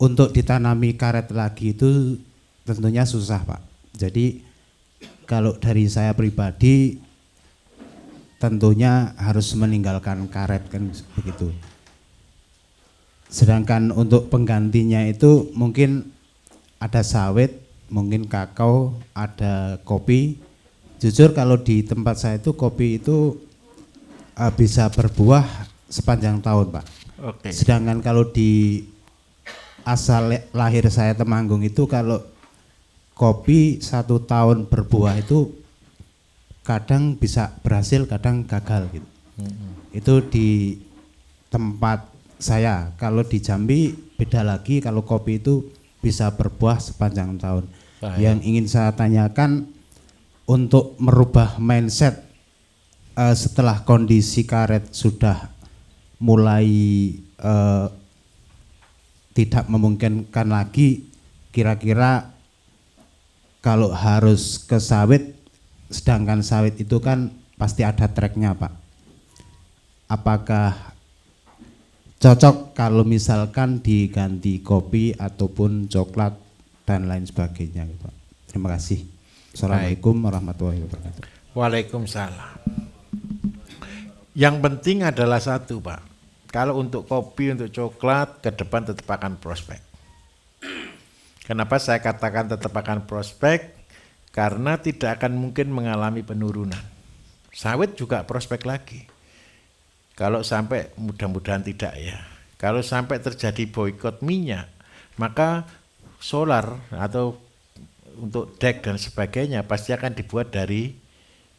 untuk ditanami karet lagi itu tentunya susah, Pak. Jadi kalau dari saya pribadi tentunya harus meninggalkan karet, kan begitu. Sedangkan untuk penggantinya itu mungkin ada sawit, mungkin kakao, ada kopi. Jujur kalau di tempat saya itu kopi itu bisa berbuah sepanjang tahun, Pak.
Oke.
Sedangkan kalau di asal lahir saya Temanggung itu kalau kopi 1 tahun berbuah itu kadang bisa berhasil, kadang gagal gitu. Itu di tempat saya. Kalau di Jambi beda lagi, kalau kopi itu bisa berbuah sepanjang tahun. Yang ingin saya tanyakan, untuk merubah mindset setelah kondisi karet sudah mulai tidak memungkinkan lagi, kira-kira kalau harus ke sawit, sedangkan sawit itu kan pasti ada treknya, Pak. Apakah cocok kalau misalkan diganti kopi ataupun coklat dan lain sebagainya, Pak? Terima kasih. Assalamualaikum warahmatullahi wabarakatuh.
Waalaikumsalam. Yang penting adalah satu, Pak. Kalau untuk kopi, untuk coklat, ke depan tetap akan prospek. Kenapa saya katakan tetap akan prospek? Karena tidak akan mungkin mengalami penurunan. Sawit juga prospek lagi. Kalau sampai, mudah-mudahan tidak ya. Kalau sampai terjadi boikot minyak, maka solar atau untuk dek dan sebagainya pasti akan dibuat dari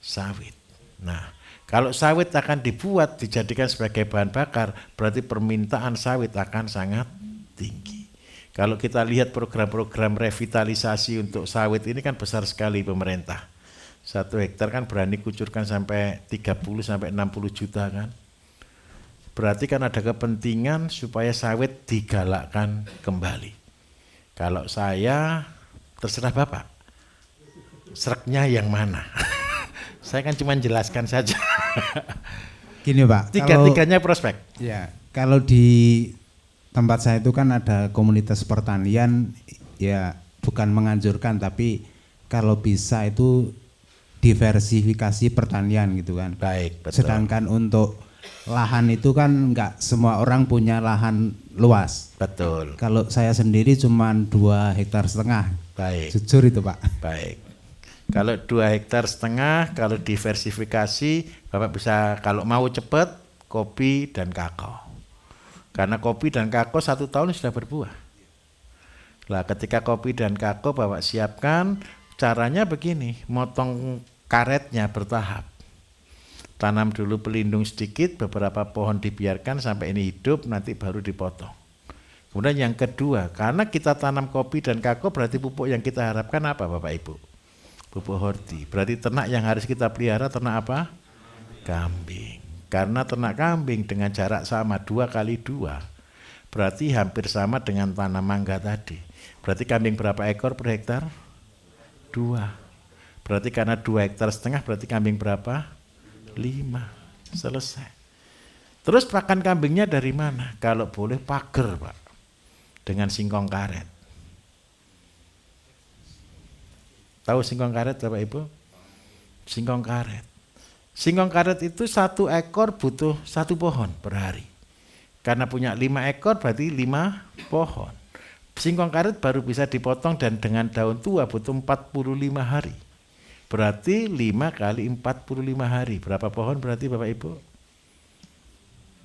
sawit. Nah, kalau sawit akan dibuat dijadikan sebagai bahan bakar, berarti permintaan sawit akan sangat tinggi. Kalau kita lihat program-program revitalisasi untuk sawit ini kan besar sekali pemerintah. 1 hektar kan berani kucurkan sampai 30 sampai 60 juta kan. Berarti kan ada kepentingan supaya sawit digalakkan kembali. Kalau saya, terserah Bapak, sereknya yang mana? Saya kan cuma jelaskan saja.
Gini, Pak,
Tiga-tiganya prospek.
Ya, kalau di tempat saya itu kan ada komunitas pertanian, ya bukan menganjurkan, tapi kalau bisa itu diversifikasi pertanian gitu kan.
Baik, betul.
Sedangkan untuk lahan itu kan enggak semua orang punya lahan luas.
Betul.
Kalau saya sendiri cuma 2,5 hektar.
Baik.
Jujur itu, Pak.
Baik. Kalau 2,5 hektar, kalau diversifikasi, Bapak bisa, kalau mau cepat, kopi dan kakao. Karena kopi dan kakao 1 tahun sudah berbuah. Lah ketika kopi dan kakao Bapak siapkan, caranya begini, motong karetnya bertahap. Tanam dulu pelindung sedikit, beberapa pohon dibiarkan sampai ini hidup, nanti baru dipotong. Kemudian yang kedua, karena kita tanam kopi dan kakao berarti pupuk yang kita harapkan apa Bapak Ibu? Pupuk horti. Berarti ternak yang harus kita pelihara ternak apa? Kambing. Karena ternak kambing dengan jarak sama 2x2, berarti hampir sama dengan tanam mangga tadi. Berarti kambing berapa ekor per hektar? 2. Berarti karena 2,5 hektar, berarti kambing berapa? 5. Selesai. Terus pakan kambingnya dari mana? Kalau boleh pagar, Pak, dengan singkong karet. Tahu singkong karet Bapak Ibu? Singkong karet. Singkong karet itu 1 ekor butuh 1 pohon per hari. Karena punya 5 ekor berarti 5 pohon. Singkong karet baru bisa dipotong dan dengan daun tua butuh 45 hari. Berarti 5 kali 45 hari. Berapa pohon berarti Bapak Ibu?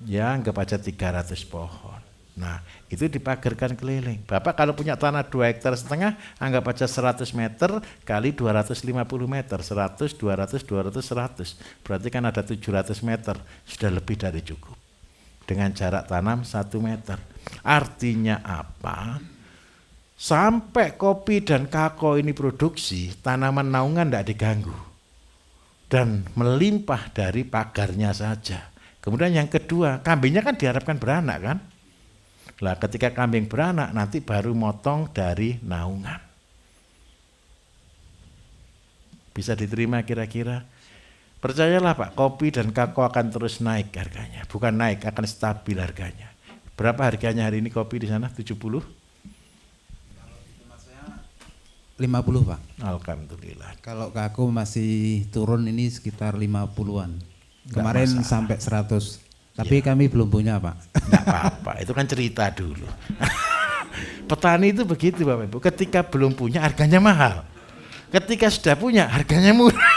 Ya anggap aja 300 pohon. Nah, itu dipagarkan keliling. Bapak kalau punya tanah 2,5 hektar, anggap aja 100 meter kali 250 meter, 100, 200, 200, 100. Berarti kan ada 700 meter, sudah lebih dari cukup. Dengan jarak tanam 1 meter. Artinya apa? Sampai kopi dan kakao ini produksi, tanaman naungan tidak diganggu. Dan melimpah dari pagarnya saja. Kemudian yang kedua, kambingnya kan diharapkan beranak kan? Lah ketika kambing beranak nanti baru motong dari naungan. Bisa diterima kira-kira? Percayalah Pak, kopi dan kakao akan terus naik harganya. Bukan naik, akan stabil harganya. Berapa harganya hari ini kopi di sana? 70?
50 Pak.
Alhamdulillah.
Kalau kakao masih turun ini sekitar 50-an. Kemarin sampai 100. Tapi kami belum punya Pak.
Enggak apa-apa, itu kan cerita dulu. Petani itu begitu Bapak Ibu, ketika belum punya harganya mahal. Ketika sudah punya harganya murah.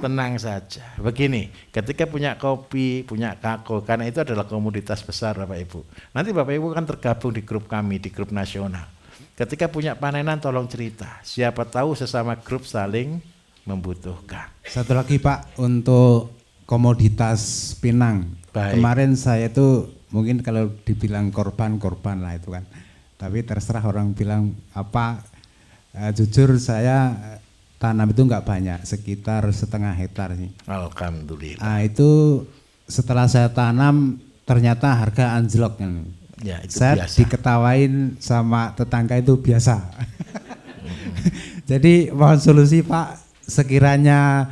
Tenang saja. Begini, ketika punya kopi, punya kakao, karena itu adalah komoditas besar Bapak Ibu. Nanti Bapak Ibu kan tergabung di grup kami, di grup nasional. Ketika punya panenan tolong cerita. Siapa tahu sesama grup saling membutuhkan.
Satu lagi Pak, untuk komoditas pinang.
Baik.
Kemarin saya itu mungkin kalau dibilang korban lah itu kan. Tapi terserah orang bilang apa. Jujur saya tanam itu enggak banyak, sekitar 0,5 hektar sih.
Alhamdulillah.
Nah, itu setelah saya tanam ternyata harga anjlok kan.
Ya, itu
saya
biasa.
diketawain sama tetangga itu biasa. Jadi mohon solusi Pak, sekiranya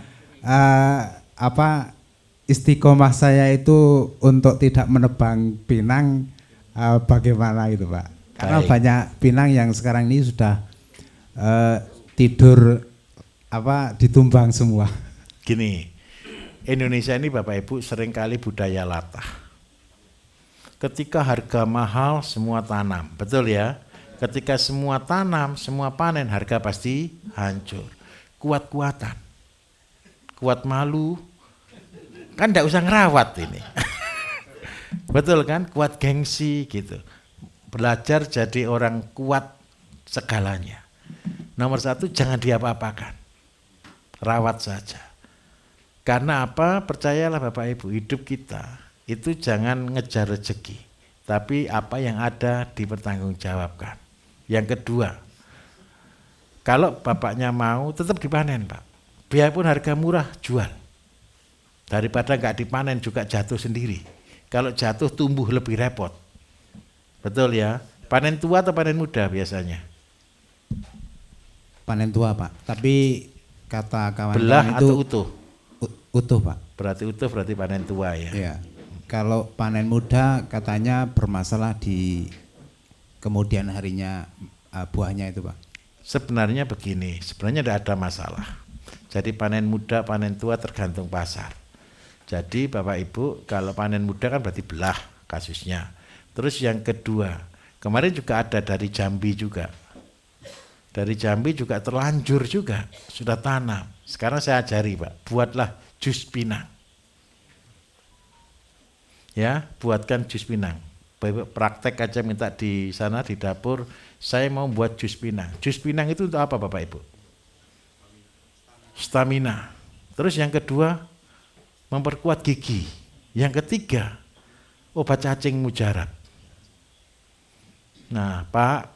istiqomah saya itu untuk tidak menebang pinang, bagaimana itu Pak? Karena
Baik.
banyak pinang yang sekarang ini sudah tidur ditumbang semua.
Gini, Indonesia ini Bapak Ibu seringkali budaya latah. Ketika harga mahal semua tanam, betul ya? Ketika semua tanam, semua panen, harga pasti hancur. Kuat-kuatan, kuat malu, kan enggak usah ngerawat ini. Betul kan? Kuat gengsi gitu. Belajar jadi orang kuat segalanya. Nomor 1, jangan diapa-apakan. Rawat saja. Karena apa? Percayalah Bapak Ibu, hidup kita itu jangan ngejar rezeki, tapi apa yang ada dipertanggungjawabkan. Yang kedua, kalau bapaknya mau tetap dipanen Pak. Biarpun harga murah, jual. Daripada nggak dipanen juga jatuh sendiri. Kalau jatuh tumbuh lebih repot. Betul ya? Panen tua atau panen muda biasanya?
Panen tua Pak, tapi kata kawan-kawan
Belah
itu
atau utuh?
Utuh Pak.
Berarti utuh berarti panen tua ya?
Iya. Kalau panen muda katanya bermasalah di kemudian harinya buahnya itu Pak.
Sebenarnya begini, sebenarnya tidak ada masalah. Jadi panen muda, panen tua tergantung pasar. Jadi Bapak Ibu kalau panen muda kan berarti belah kasusnya. Terus yang kedua, kemarin juga ada dari Jambi juga. Dari Jambi juga terlanjur juga, sudah tanam. Sekarang saya ajari Pak, buatlah jus pinang. Ya, buatkan jus pinang. Praktek aja minta di sana di dapur, saya mau buat jus pinang. Jus pinang itu untuk apa Bapak Ibu? Stamina. Terus yang kedua, memperkuat gigi. Yang ketiga, obat cacing mujarab. Nah Pak,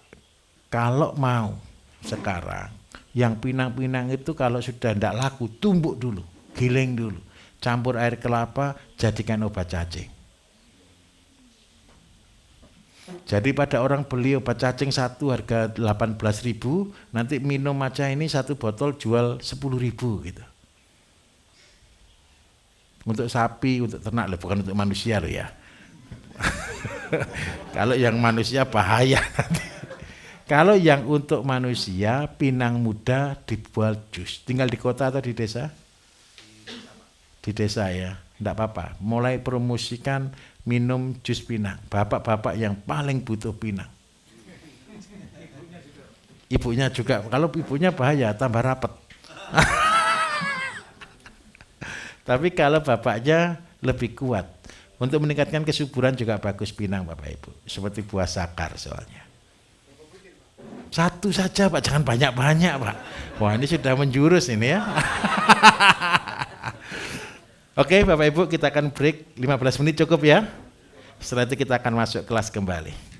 kalau mau sekarang, yang pinang-pinang itu kalau sudah tidak laku, tumbuk dulu, giling dulu, campur air kelapa, jadikan obat cacing. Jadi pada orang beli obat cacing satu harga 18.000, nanti minum aja ini satu botol jual 10.000 gitu. Untuk sapi, untuk ternak loh, bukan untuk manusia loh ya. Kalau yang manusia bahaya nanti. Kalau yang untuk manusia, pinang muda dibuat jus. Tinggal di kota atau di desa? Di desa ya, enggak apa-apa. Mulai promosikan minum jus pinang. Bapak-bapak yang paling butuh pinang. Ibunya juga, kalau ibunya bahaya, tambah rapet. Tapi kalau bapaknya lebih kuat. Untuk meningkatkan kesuburan juga bagus pinang Bapak Ibu. Seperti buah sakar soalnya. Satu saja Pak, jangan banyak-banyak Pak. Wah ini sudah menjurus ini ya. Oke Bapak Ibu, kita akan break 15 menit cukup ya. Setelah itu kita akan masuk kelas kembali.